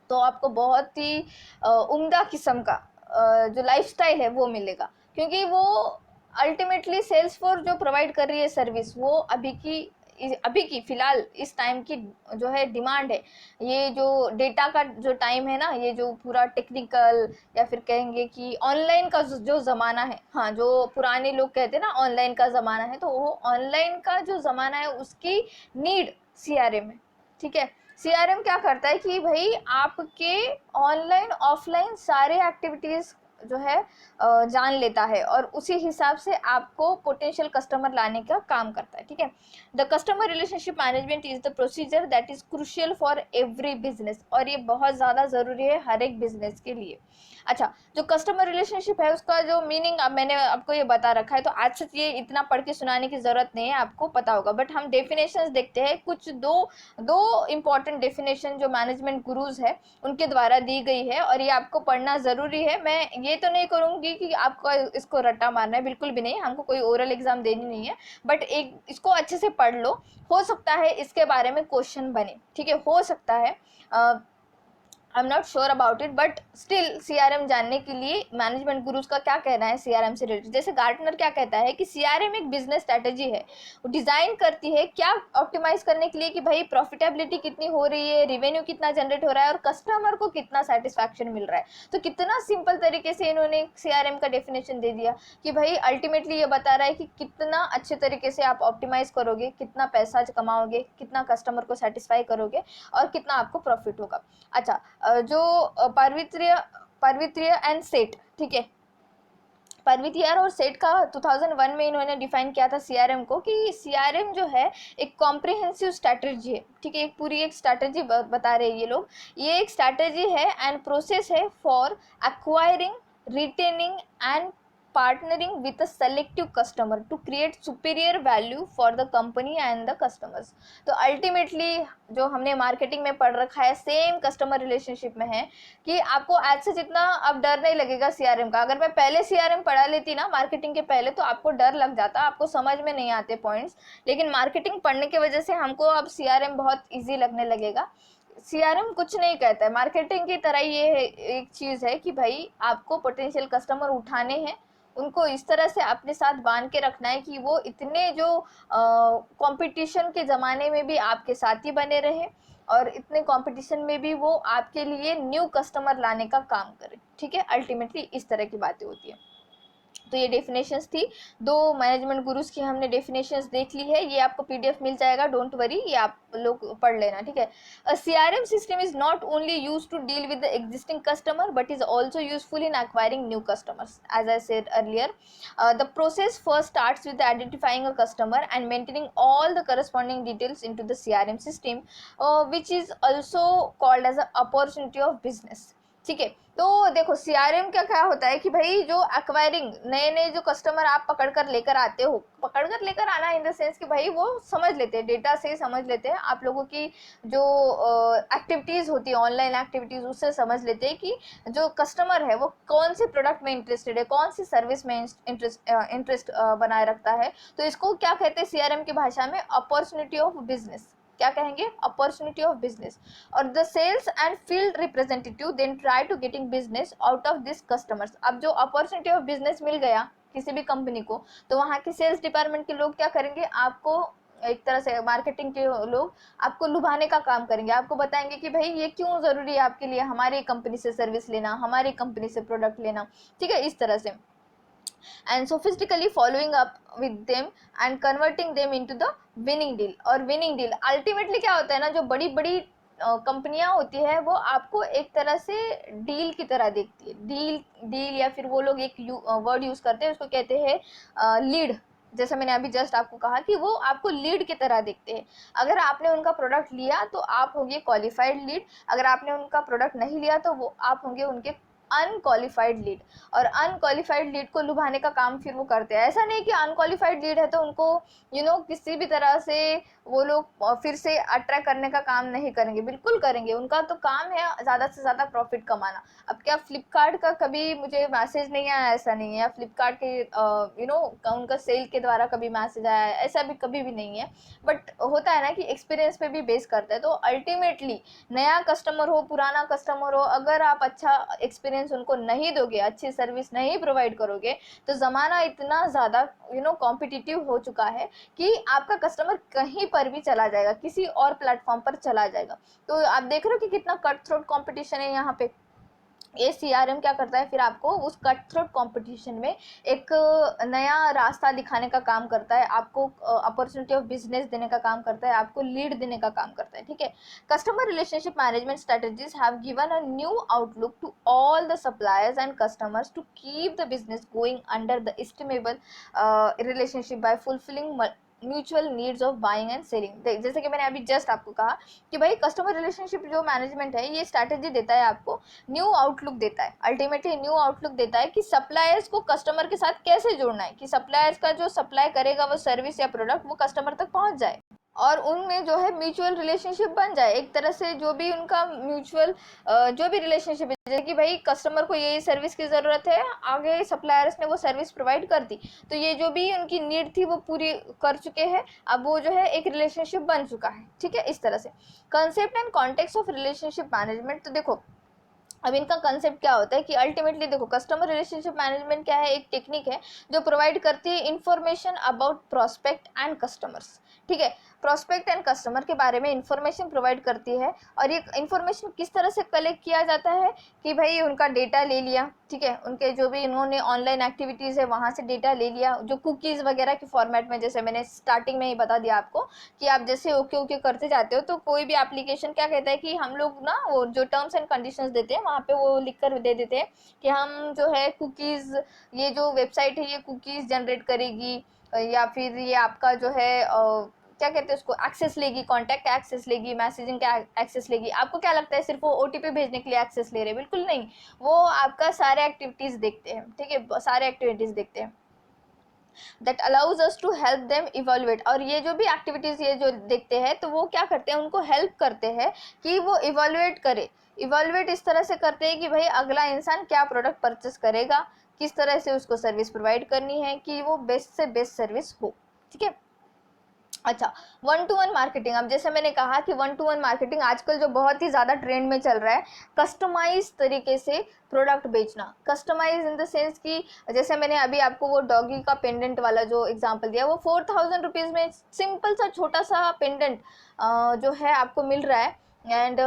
तो आपको बहुत ही उम्दा किस्म का जो लाइफस्टाइल है वो मिलेगा, क्योंकि वो अल्टीमेटली सेल्सफोर्स जो प्रोवाइड कर रही है सर्विस, वो अभी की फ़िलहाल इस टाइम की जो है डिमांड है। ये जो डेटा का जो टाइम है ना, ये जो पूरा टेक्निकल या फिर कहेंगे कि ऑनलाइन का जो ज़माना है, हाँ, जो पुराने लोग कहते हैं ना ऑनलाइन का ज़माना है, तो वो ऑनलाइन का जो ज़माना है उसकी नीड CRM है, ठीक है। CRM क्या करता है कि भाई आपके ऑनलाइन ऑफलाइन सारे एक्टिविटीज़ जो है जान लेता है, और उसी हिसाब से आपको पोटेंशियल कस्टमर लाने का काम करता है, ठीक है। The customer relationship management is the procedure that is crucial for every business, और ये बहुत ज़्यादा ज़रूरी है हर एक बिजनेस के लिए। अच्छा, जो कस्टमर रिलेशनशिप है उसका जो मीनिंग अब मैंने आपको ये बता रखा है, तो आज से ये इतना पढ़ के सुनाने की ज़रूरत नहीं है, आपको पता होगा। बट हम डेफिनेशंस देखते हैं, कुछ दो इंपॉर्टेंट डेफिनेशन जो मैनेजमेंट गुरुज है उनके द्वारा दी गई है, और ये आपको पढ़ना ज़रूरी है। मैं ये तो नहीं करूँगी कि आपको इसको रट्टा मारना है, बिल्कुल भी नहीं, हमको कोई ओरल एग्जाम देनी नहीं है, बट एक इसको अच्छे से पढ़ लो, हो सकता है इसके बारे में क्वेश्चन बने, ठीक है, हो सकता है। I am not sure about it, but still CRM जानने के लिए मैनेजमेंट गुरुज का क्या कहना है CRM से रिलेटेड। जैसे गार्टनर क्या कहता है कि CRM एक बिजनेस स्ट्रैटेजी है, वो डिज़ाइन करती है क्या ऑप्टिमाइज करने के लिए कि भाई प्रॉफिटेबिलिटी कितनी हो रही है, रेवेन्यू कितना जनरेट हो रहा है, और कस्टमर को कितना सेटिस्फैक्शन मिल रहा है। तो कितना सिंपल तरीके से इन्होंने CRM का डेफिनेशन दे दिया कि भाई अल्टीमेटली ये बता रहा है कि कितना अच्छे तरीके से आप ऑप्टिमाइज करोगे, कितना पैसा कमाओगे, कितना कस्टमर को सेटिस्फाई करोगे, और कितना आपको प्रॉफिट होगा। अच्छा, जो पार्वित्रिय एंड सेठ, ठीक है, पार्विथियर और सेठ का 2001 में इन्होंने डिफाइन किया था CRM को, कि CRM जो है एक कॉम्प्रिहेंसिव स्ट्रैटेजी है, ठीक है, एक पूरी एक स्ट्रैटेजी बता रहे हैं ये लोग। ये एक स्ट्रैटेजी है एंड प्रोसेस है for acquiring, retaining and partnering with a selective customer to create superior value for the company and the customers। तो अल्टीमेटली जो हमने मार्केटिंग में पढ़ रखा है सेम कस्टमर रिलेशनशिप में है, कि आपको आज से जितना अब डर नहीं लगेगा CRM का। अगर मैं पहले CRM पढ़ा लेती ना मार्केटिंग के पहले, तो आपको डर लग जाता, आपको समझ में नहीं आते पॉइंट्स, लेकिन मार्केटिंग पढ़ने की वजह से हमको अब CRM बहुत ईजी लगने लगेगा। CRM कुछ नहीं कहता है, मार्केटिंग की तरह ये एक चीज़ है कि भाई आपको पोटेंशियल कस्टमर उठाने हैं, उनको इस तरह से अपने साथ बांध के रखना है कि वो इतने जो कंपटीशन के ज़माने में भी आपके साथ ही बने रहे, और इतने कंपटीशन में भी वो आपके लिए न्यू कस्टमर लाने का काम करे। ठीक है, अल्टीमेटली इस तरह की बातें होती है। तो ये डेफिनेशंस थी, दो मैनेजमेंट गुरुज की हमने डेफिनेशंस देख ली है। ये आपको पीडीएफ मिल जाएगा, डोंट वरी, ये आप लोग पढ़ लेना। ठीक है, a CRM system is not only used to deal with the existing customer but is also useful in acquiring new customers. As I said earlier, the process first starts with identifying a customer and maintaining all the corresponding details into the CRM system, which is also called as a opportunity of business। ठीक है, तो देखो सीआरएम क्या क्या होता है कि भाई जो एक्वायरिंग नए नए जो कस्टमर आप पकड़ कर लेकर आते हो, पकड़ कर लेकर आना इन द सेंस कि भाई वो समझ लेते हैं, डेटा से समझ लेते हैं आप लोगों की जो एक्टिविटीज़ होती है, ऑनलाइन एक्टिविटीज़, उससे समझ लेते हैं कि जो कस्टमर है वो कौन से प्रोडक्ट में इंटरेस्टेड है, कौन सी सर्विस में इंटरेस्ट बनाए रखता है। तो इसको क्या कहते हैं सीआरएम की भाषा में, अपॉर्चुनिटी ऑफ बिजनेस। क्या कहेंगे, अपॉर्चुनिटी ऑफ बिजनेस। और the sales and field representative then try to getting business out of this customers. अब जो अपॉर्चुनिटी ऑफ बिजनेस मिल गया किसी भी कंपनी को, तो वहाँ के सेल्स डिपार्टमेंट के लोग क्या करेंगे, आपको एक तरह से मार्केटिंग के लोग आपको लुभाने का काम करेंगे, आपको बताएंगे कि भाई ये क्यों ज़रूरी है आपके लिए हमारी कंपनी से सर्विस लेना, हमारी कंपनी से प्रोडक्ट लेना। ठीक है, इस तरह से, and sophistically following up with them and converting them into the winning deal। और winning deal अल्टीमेटली क्या होता है ना, जो बड़ी बड़ी कंपनियां होती है वो आपको एक तरह से डील की तरह देखती है। डील डील या फिर वो लोग एक वर्ड यूज करते हैं, उसको कहते हैं लीड। जैसे मैंने अभी जस्ट आपको कहा कि वो आपको लीड की तरह देखते हैं। अगर आपने उनका प्रोडक्ट लिया तो आप होंगे क्वालिफाइड लीड, अगर आपने उनका प्रोडक्ट नहीं लिया तो वो आप होंगे उनके अनक्वालिफाइड लीड। और अनक्वालिफाइड लीड को लुभाने का काम फिर वो करते हैं। ऐसा नहीं कि अनक्वालिफाइड लीड है तो उनको किसी भी तरह से वो लोग फिर से अट्रैक्ट करने का काम नहीं करेंगे, बिल्कुल करेंगे। उनका तो काम है ज़्यादा से ज़्यादा प्रॉफिट कमाना। अब क्या फ्लिपकार्ट का कभी मुझे मैसेज नहीं आया, ऐसा नहीं है, या फ्लिपकार्ट के उनका सेल के द्वारा कभी मैसेज आया है, ऐसा भी कभी भी नहीं है। बट होता है ना कि एक्सपीरियंस पे भी बेस करता है। तो अल्टीमेटली नया कस्टमर हो, पुराना कस्टमर हो, अगर आप अच्छा एक्सपीरियंस उनको नहीं दोगे, अच्छी सर्विस नहीं प्रोवाइड करोगे, तो ज़माना इतना ज़्यादा कॉम्पिटिटिव हो चुका है कि आपका कस्टमर कहीं पर भी चला जाएगा, किसी और प्लेटफॉर्म पर चला जाएगा। तो आप देख रहे हो कि कितना कट थ्रोट कॉम्पिटिशन है यहाँ पे। ये सीआरएम क्या करता है, फिर आपको उस कट थ्रोट कॉम्पिटिशन में एक नया रास्ता दिखाने का काम करता है, आपको अपॉर्चुनिटी ऑफ बिजनेस देने का काम करता है, आपको लीड देने का काम करता है। ठीक है, customer relationship management strategies have given a new outlook to all the suppliers and customers to keep the business going under the estimable relationship by fulfilling mutual needs of buying and selling. जैसे कि मैंने अभी जस्ट आपको कहा कि भाई कस्टमर रिलेशनशिप जो मैनेजमेंट है ये स्ट्रैटेजी देता है, आपको न्यू आउटलुक देता है, अल्टीमेटली न्यू आउटलुक देता है कि सप्लायर्स को कस्टमर के साथ कैसे जोड़ना है, कि सप्लायर्स का जो सप्लाई करेगा वो सर्विस या प्रोडक्ट वो कस्टमर तक पहुंच जाए और उनमें जो है म्यूचुअल रिलेशनशिप बन जाए। एक तरह से जो भी उनका म्यूचुअल जो भी रिलेशनशिप है, जैसे कि भाई कस्टमर को ये सर्विस की ज़रूरत है, आगे सप्लायर्स ने वो सर्विस प्रोवाइड कर दी, तो ये जो भी उनकी नीड थी वो पूरी कर चुके हैं, अब वो जो है एक रिलेशनशिप बन चुका है। ठीक है, इस तरह से concept and context of relationship management. तो देखो अब इनका कंसेप्ट क्या होता है कि अल्टीमेटली देखो कस्टमर रिलेशनशिप मैनेजमेंट क्या है, एक टेक्निक है जो प्रोवाइड करती है information about prospect and customers. ठीक है, प्रोस्पेक्ट एंड कस्टमर के बारे में इंफॉर्मेशन प्रोवाइड करती है। और ये इंफॉर्मेशन किस तरह से कलेक्ट किया जाता है कि भाई उनका डेटा ले लिया, ठीक है, उनके जो भी इन्होंने ऑनलाइन एक्टिविटीज़ है वहाँ से डेटा ले लिया, जो कुकीज़ वगैरह के फॉर्मेट में, जैसे मैंने स्टार्टिंग में ही बता दिया आपको कि आप जैसे ओके ओके करते जाते हो तो कोई भी एप्लीकेशन क्या कहता है कि हम लोग ना वो जो टर्म्स एंड कंडीशंस देते हैं वहाँ पे वो लिख कर दे देते हैं कि हम जो है कुकीज़, ये जो वेबसाइट है ये कुकीज़ जनरेट करेगी, या फिर ये आपका जो है क्या कहते हैं उसको एक्सेस लेगी, कॉन्टैक्ट एक्सेस लेगी, मैसेजिंग का एक्सेस लेगी। आपको क्या लगता है सिर्फ वो ओटीपी भेजने के लिए एक्सेस ले रहे हैं? बिल्कुल नहीं, वो आपका सारे एक्टिविटीज़ देखते हैं। ठीक है, सारे एक्टिविटीज़ देखते हैं that allows us to help them evolve. और ये जो भी एक्टिविटीज़ ये जो देखते हैं तो वो क्या करते हैं, उनको हेल्प करते हैं कि वो इवोल्वेट करे। इवोल्वेट इस तरह से करते हैं कि भाई अगला इंसान क्या प्रोडक्ट परचेस करेगा, किस तरह से उसको सर्विस प्रोवाइड करनी है कि वो बेस्ट से बेस्ट सर्विस हो। ठीक है, अच्छा, वन टू वन मार्केटिंग, अब जैसे मैंने कहा कि वन टू वन मार्केटिंग आजकल जो बहुत ही ज़्यादा ट्रेंड में चल रहा है, कस्टमाइज तरीके से प्रोडक्ट बेचना। कस्टमाइज इन द सेंस कि जैसे मैंने अभी आपको वो डॉगी का पेंडेंट वाला जो एग्जांपल दिया, वो 4000 रुपीज़ में सिंपल सा छोटा सा पेंडेंट जो है आपको मिल रहा है। एंड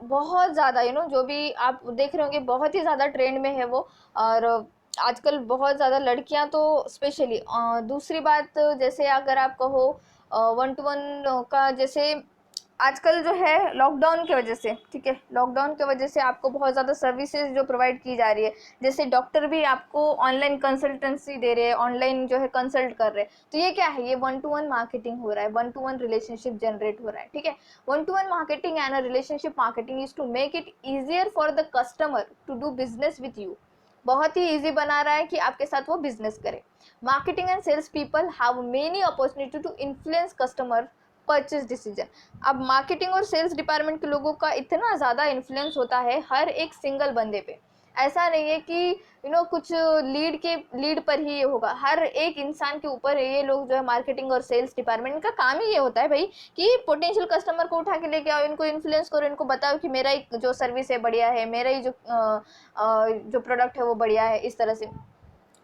बहुत ज़्यादा जो भी आप देख रहे होंगे बहुत ही ज़्यादा ट्रेंड में है वो। और आजकल बहुत ज़्यादा लड़कियां तो स्पेशली, दूसरी बात जैसे अगर आप कहो वन टू वन का, जैसे आजकल जो है लॉकडाउन की वजह से, ठीक है, लॉकडाउन की वजह से आपको बहुत ज़्यादा सर्विसेज जो प्रोवाइड की जा रही है, जैसे डॉक्टर भी आपको ऑनलाइन कंसल्टेंसी दे रहे हैं, ऑनलाइन जो है कंसल्ट कर रहे हैं, तो ये क्या है, ये वन टू वन मार्केटिंग हो रहा है, one to one relationship generate हो रहा है। ठीक है, one to one marketing and relationship marketing is to make it easier for the customer to do business with you. बहुत ही ईजी बना रहा है कि आपके साथ वो बिजनेस करे। Marketing and sales people have many opportunity to influence customer purchase decision. अब मार्केटिंग और सेल्स डिपार्टमेंट के लोगों का इतना ज़्यादा इन्फ्लुएंस होता है हर एक सिंगल बंदे पे। ऐसा नहीं है कि कुछ लीड पर ही ये होगा, हर एक इंसान के ऊपर ये लोग जो है मार्केटिंग और सेल्स डिपार्टमेंट का काम ही ये होता है भाई, कि पोटेंशियल कस्टमर को उठा के लेके आओ, इनको इन्फ्लुएंस करो, इनको बताओ कि मेरा ही जो सर्विस है बढ़िया है, मेरा ही जो प्रोडक्ट है वो बढ़िया है, इस तरह से।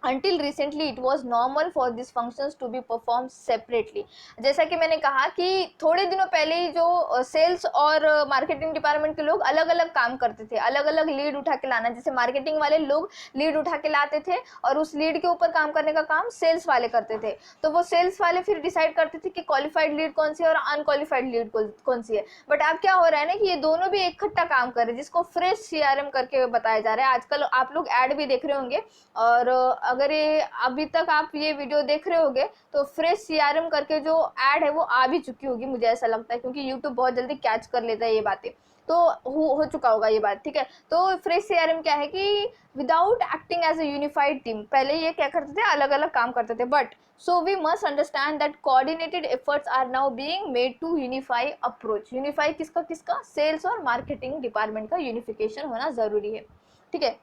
Until recently it was normal for these functions to be performed separately। जैसा कि मैंने कहा कि थोड़े दिनों पहले ही जो सेल्स और मार्केटिंग डिपार्टमेंट के लोग अलग अलग काम करते थे, अलग अलग लीड उठा के लाना। जैसे मार्केटिंग वाले लोग लीड उठा के लाते थे और उस लीड के ऊपर काम करने का काम सेल्स वाले करते थे, तो वो सेल्स वाले फिर डिसाइड करते थे कि क्वालिफाइड लीड कौन सी है और अनक्वालिफाइड लीड कौन सी है। बट अब क्या हो रहा है ना कि ये दोनों भी इकट्ठा काम कर रहे हैं, जिसको फ्रेश सीआरएम करके बताया जा रहा है। आजकल आप लोग ऐड भी देख रहे होंगे, और अगर ये अभी तक आप ये वीडियो देख रहे होगे तो फ्रेश सीआरएम करके जो ऐड है वो आ भी चुकी होगी, मुझे ऐसा लगता है, क्योंकि यूट्यूब बहुत जल्दी कैच कर लेता है ये बातें, तो हो चुका होगा ये बात। ठीक है, तो फ्रेश सीआरएम क्या है कि without acting as a unified team, पहले ये क्या करते थे, अलग अलग काम करते थे, but so we must understand that coordinated efforts are now being made to unify approach. Unify किसका किसका, सेल्स और मार्केटिंग डिपार्टमेंट का यूनिफिकेशन होना जरूरी है। ठीक है,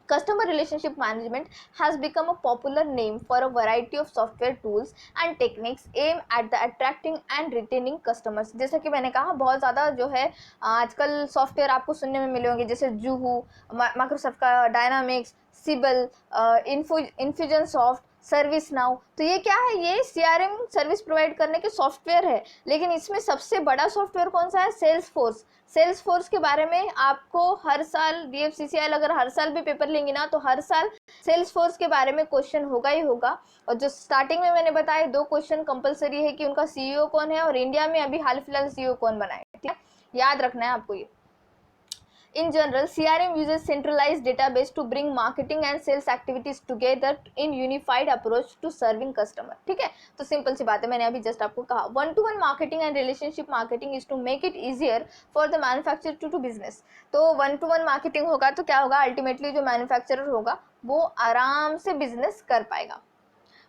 Customer relationship management has become a popular name for a variety of software tools and techniques aimed at the attracting and retaining customers। जैसा कि मैंने कहा बहुत ज़्यादा जो है आजकल सॉफ्टवेयर आपको सुनने में मिले होंगे, जैसे जूहू, माइक्रोसॉफ्ट का dynamics, Sibal, infusion soft, service now. तो ये क्या है, ये सीआरएम सर्विस प्रोवाइड करने के सॉफ्टवेयर है, लेकिन इसमें सबसे बड़ा सॉफ्टवेयर कौन सा है, सेल्स फोर्स। सेल्स फोर्स के बारे में आपको हर साल DFCCIL अगर हर साल भी पेपर लेंगे ना, तो हर साल सेल्स फोर्स के बारे में क्वेश्चन होगा ही होगा। और जो स्टार्टिंग में मैंने बताया 2 क्वेश्चन कंपलसरी है कि उनका CEO कौन है और इंडिया में अभी हाल फिलहाल CEO कौन बना है। ठीक है, याद रखना है आपको ये। In general, CRM uses centralized database to bring marketing and sales activities together in unified approach to serving customer। ठीक है, तो सिंपल सी बात है, मैंने अभी जस्ट आपको कहा one to one marketing and relationship marketing is to make it easier for the manufacturer to business. तो वन टू वन मार्केटिंग होगा तो क्या होगा, अल्टीमेटली जो मैन्युफैक्चरर होगा वो आराम से बिजनेस कर पाएगा।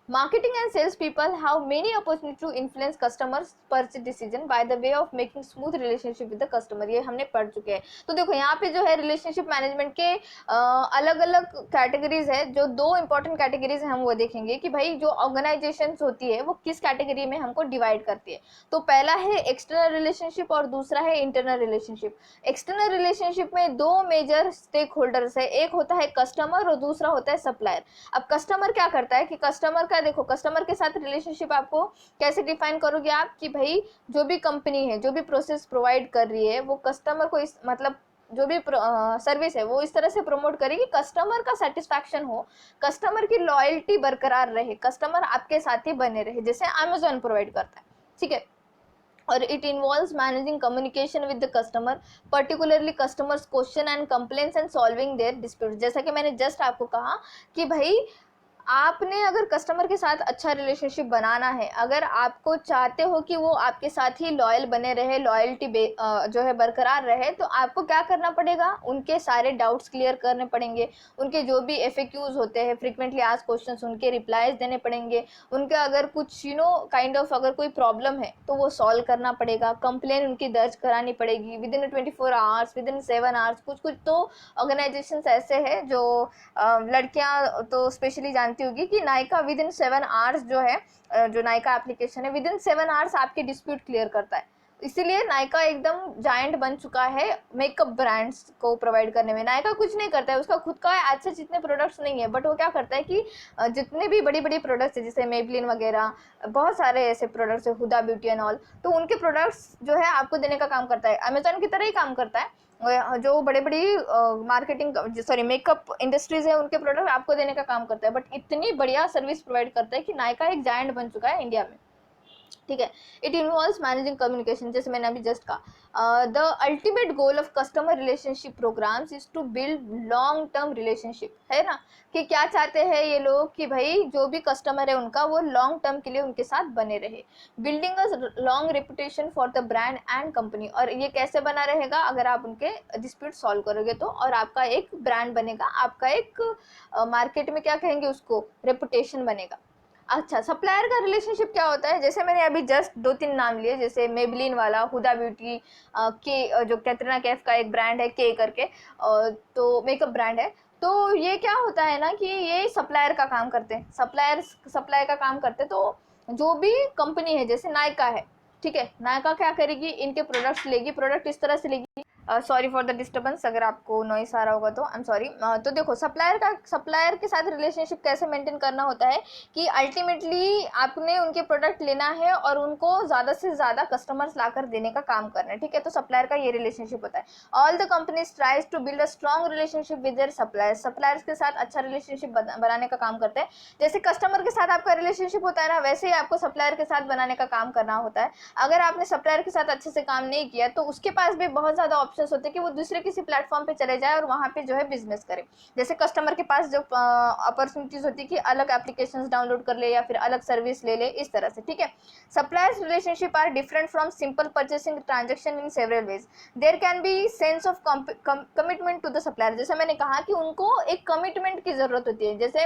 Marketing and sales people have many opportunities to influence customers' purchase decision by the way of making smooth relationship with the customer। ये हमने पढ़ चुके हैं। तो देखो यहाँ पे जो है रिलेशनशिप मैनेजमेंट के अलग अलग कैटेगरीज है, जो 2 इंपॉर्टेंट कैटेगरीज है हम वो देखेंगे कि भाई जो ऑर्गेनाइजेशन होती है वो किस कैटेगरी में हमको डिवाइड करती है। तो पहला है एक्सटर्नल रिलेशनशिप और दूसरा है इंटरनल रिलेशनशिप। एक्सटर्नल रिलेशनशिप में 2 मेजर स्टेक होल्डर्स है, एक होता है कस्टमर और दूसरा होता है सप्लायर। अब कस्टमर क्या करता है कि कस्टमर का देखो, कस्टमर के साथ रिलेशनशिप आपको कैसे डिफाइन करोगे आप, कि भाई जो भी कंपनी है जो भी प्रोसेस प्रोवाइड कर रही है वो कस्टमर को इस मतलब जो भी सर्विस है वो इस तरह से प्रमोट करे कि कस्टमर का सेटिस्फैक्शन हो, कस्टमर की लॉयल्टी बरकरार रहे, कस्टमर आपके साथ ही बने रहे, जैसे अमेजोन प्रोवाइड करता है। ठीक है, और it involves managing communication with the customer, particularly customers question and complaints and solving there dispute. जैसा कि मैंने जस्ट आपको कहा कि भाई आपने अगर कस्टमर के साथ अच्छा रिलेशनशिप बनाना है, अगर आपको चाहते हो कि वो आपके साथ ही लॉयल बने रहे, लॉयल्टी जो है बरकरार रहे, तो आपको क्या करना पड़ेगा, उनके सारे डाउट्स क्लियर करने पड़ेंगे, उनके जो भी FAQs होते हैं, फ्रीक्वेंटली आस्क्ड क्वेश्चंस, उनके रिप्लाईज देने पड़ेंगे, उनका अगर कुछ काइंड ऑफ अगर कोई प्रॉब्लम है तो वो सॉल्व करना पड़ेगा, कंप्लेन उनकी दर्ज करानी पड़ेगी with in 24 hours, with in 7 hours. कुछ तो ऑर्गेनाइजेशंस ऐसे हैं जो लड़कियां तो स्पेशली जानती जानती होगी कि नायका विद इन 7 आवर्स जो है, जो नायका एप्लीकेशन है विद इन 7 आवर्स आपके डिस्प्यूट क्लियर करता है। इसीलिए नायका एकदम जायंट बन चुका है मेकअप ब्रांड्स को प्रोवाइड करने में। नायका कुछ नहीं करता है, उसका खुद का ऐसे जितने प्रोडक्ट्स नहीं है, बट वो क्या करता है कि जितने भी बड़ी बड़ी प्रोडक्ट्स है जैसे मेबलिन वगैरह, बहुत सारे ऐसे प्रोडक्ट्स है, हुदा ब्यूटी एंड ऑल, तो उनके प्रोडक्ट्स जो है आपको देने का काम करता है। अमेजोन की तरह ही काम करता है, जो बड़े बड़ी मार्केटिंग सॉरी मेकअप इंडस्ट्रीज है उनके प्रोडक्ट आपको देने का काम करता है, बट इतनी बढ़िया सर्विस प्रोवाइड करता है कि नायका एक जायंट बन चुका है इंडिया में, ठीक है। इट इन्वॉल्व्स मैनेजिंग कम्युनिकेशन, जैसे मैंने अभी जस्ट कहा। The ultimate goal of customer relationship programs is to build long term relationship, है ना, कि क्या चाहते हैं ये लोग कि भाई जो भी कस्टमर है उनका वो लॉन्ग टर्म के लिए उनके साथ बने रहे। Building a long reputation for the brand and company, और ये कैसे बना रहेगा, अगर आप उनके डिस्प्यूट सॉल्व करोगे तो, और आपका एक ब्रांड बनेगा, आपका एक मार्केट में क्या कहेंगे उसको, रेपुटेशन बनेगा। अच्छा, सप्लायर का रिलेशनशिप क्या होता है, जैसे मैंने अभी जस्ट 2-3 नाम लिए, जैसे मेबलिन वाला, हुदा ब्यूटी, के जो कैटरीना कैफ का एक ब्रांड है के करके, तो मेकअप ब्रांड है। तो ये क्या होता है ना कि ये सप्लायर का काम करते हैं, सप्लाई का काम करते हैं। तो जो भी कंपनी है जैसे नायका है, ठीक है, नायका क्या करेगी, इनके प्रोडक्ट्स लेगी, प्रोडक्ट इस तरह से लेगी, सॉरी फॉर द डिस्टर्बेंस, अगर आपको नॉइस आ रहा होगा तो आई एम सॉरी। तो देखो सप्लायर के साथ रिलेशनशिप कैसे मेंटेन करना होता है कि अल्टीमेटली आपने उनके प्रोडक्ट लेना है और उनको ज़्यादा से ज़्यादा कस्टमर्स लाकर देने का काम करना है, ठीक है। तो सप्लायर का ये रिलेशनशिप होता है। All the companies tries to build a strong relationship with their suppliers, suppliers के साथ अच्छा रिलेशनशिप बनाने का काम करते हैं। जैसे कस्टमर के साथ आपका रिलेशनशिप होता है ना, वैसे ही आपको सप्लायर के साथ बनाने का काम करना होता है। अगर आपने सप्लायर के साथ अच्छे से काम नहीं किया तो उसके पास भी बहुत ज़्यादा ऑप्शंस होते हैं कि वो दूसरे किसी प्लेटफॉर्म पे चले जाए और वहाँ पे जो है बिजनेस करे। जैसे कस्टमर के पास जो अपॉर्चुनिटीज होती है कि अलग एप्लीकेशंस डाउनलोड कर ले या फिर अलग सर्विस ले ले, इस तरह से, ठीक है। Suppliers relationship are different from simple purchasing transaction in several ways. There can be sense of commitment to the supplier, जैसे मैंने कहा कि उनको एक कमिटमेंट की जरूरत होती है, जैसे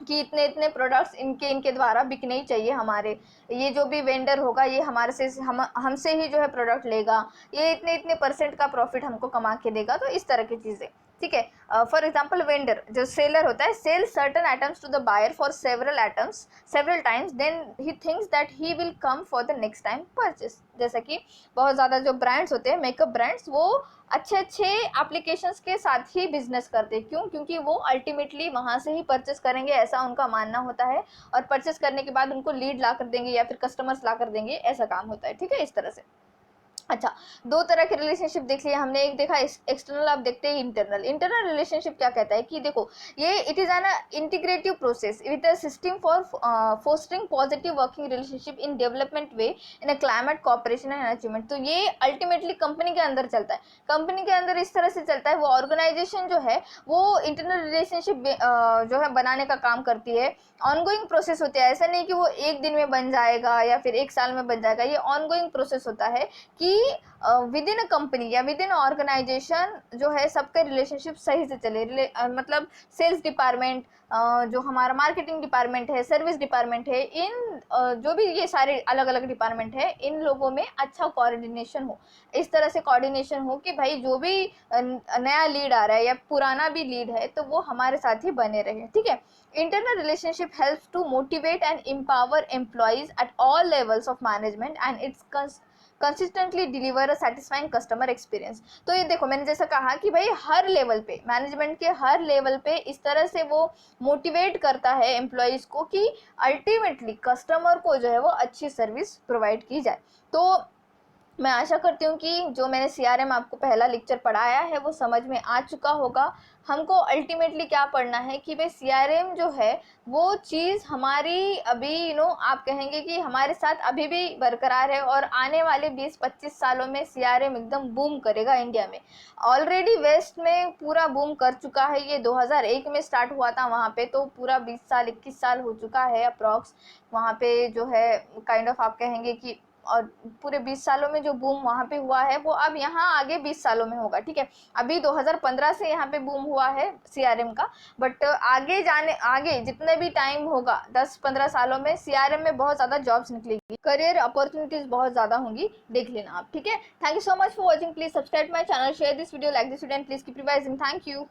कि इतने इतने प्रोडक्ट्स इनके द्वारा बिकने ही चाहिए हमारे, ये जो भी वेंडर होगा ये हमारे से हमसे ही जो है प्रोडक्ट लेगा, ये इतने इतने % का प्रॉफिट हमको कमा के देगा, तो इस तरह की चीज़ें, ठीक है। फॉर एग्जाम्पल वेंडर जो सेलर होता है, sell certain items to the buyer for several times, then he thinks that he will come for the next time purchase. जैसा कि बहुत ज़्यादा जो ब्रांड्स होते हैं मेकअप ब्रांड्स, वो अच्छे अच्छे एप्लीकेशंस के साथ ही बिजनेस करते हैं, क्यों, क्योंकि वो अल्टीमेटली वहाँ से ही परचेस करेंगे, ऐसा उनका मानना होता है, और परचेस करने के बाद उनको लीड ला कर देंगे या फिर कस्टमर्स ला कर देंगे, ऐसा काम होता है, ठीक है, इस तरह से। अच्छा, 2 तरह के रिलेशनशिप देख लिया हमने, एक देखा एक्सटर्नल, आप देखते हैं इंटरनल। इंटरनल रिलेशनशिप क्या कहता है कि देखो ये it is an integrative process with a system for fostering positive working relationship in development way in a climate cooperation and achievement. तो ये अल्टीमेटली कंपनी के अंदर चलता है, कंपनी के अंदर इस तरह से चलता है, वो ऑर्गेनाइजेशन जो है वो इंटरनल रिलेशनशिप जो है बनाने का काम करती है। ऑनगोइंग प्रोसेस होती है, ऐसा नहीं कि वो एक दिन में बन जाएगा या फिर एक साल में बन जाएगा, ये ऑनगोइंग प्रोसेस होता है कि विद इन अ कंपनी या विद इन ऑर्गेनाइजेशन जो है सबका रिलेशनशिप सही से चले, मतलब सेल्स डिपार्टमेंट, जो हमारा मार्केटिंग डिपार्टमेंट है, सर्विस डिपार्टमेंट है, इन जो भी ये सारे अलग अलग डिपार्टमेंट है, इन लोगों में अच्छा कोऑर्डिनेशन हो, इस तरह से कोऑर्डिनेशन हो कि भाई जो भी नया लीड आ रहा है या पुराना भी लीड है तो वो हमारे साथ ही बने रहे, ठीक है। Internal relationship helps to motivate and empower employees at all levels of management and it's consistently deliver a satisfying customer experience. तो ये देखो मैंने जैसा कहा कि भाई हर लेवल पे, मैनेजमेंट के हर लेवल पे इस तरह से वो मोटिवेट करता है एम्प्लॉयज़ को कि अल्टीमेटली कस्टमर को जो है वो अच्छी सर्विस प्रोवाइड की जाए। तो मैं आशा करती हूँ कि जो मैंने CRM आपको पहला लेक्चर पढ़ाया है वो समझ में आ चुका होगा। हमको अल्टीमेटली क्या पढ़ना है कि भाई CRM जो है वो चीज़ हमारी अभी आप कहेंगे कि हमारे साथ अभी भी बरकरार है, और आने वाले 20-25 सालों में CRM एकदम बूम करेगा इंडिया में। ऑलरेडी वेस्ट में पूरा बूम कर चुका है, ये 2001 में स्टार्ट हुआ था वहाँ पे, तो पूरा 20 साल 21 साल हो चुका है अप्रॉक्स वहाँ पे जो है काइंड ऑफ आप कहेंगे कि, और पूरे 20 सालों में जो बूम वहाँ पे हुआ है वो अब यहाँ आगे 20 सालों में होगा, ठीक है। अभी 2015 से यहाँ पे बूम हुआ है CRM का, बट आगे जितने भी टाइम होगा 10-15 सालों में CRM में बहुत ज़्यादा जॉब्स निकलेगी, करियर अपॉर्चुनिटीज बहुत ज़्यादा होंगी, देख लेना आप, ठीक है। Thank you so much for watching, please subscribe my channel, share this video, like this video and please keep revising. Thank you.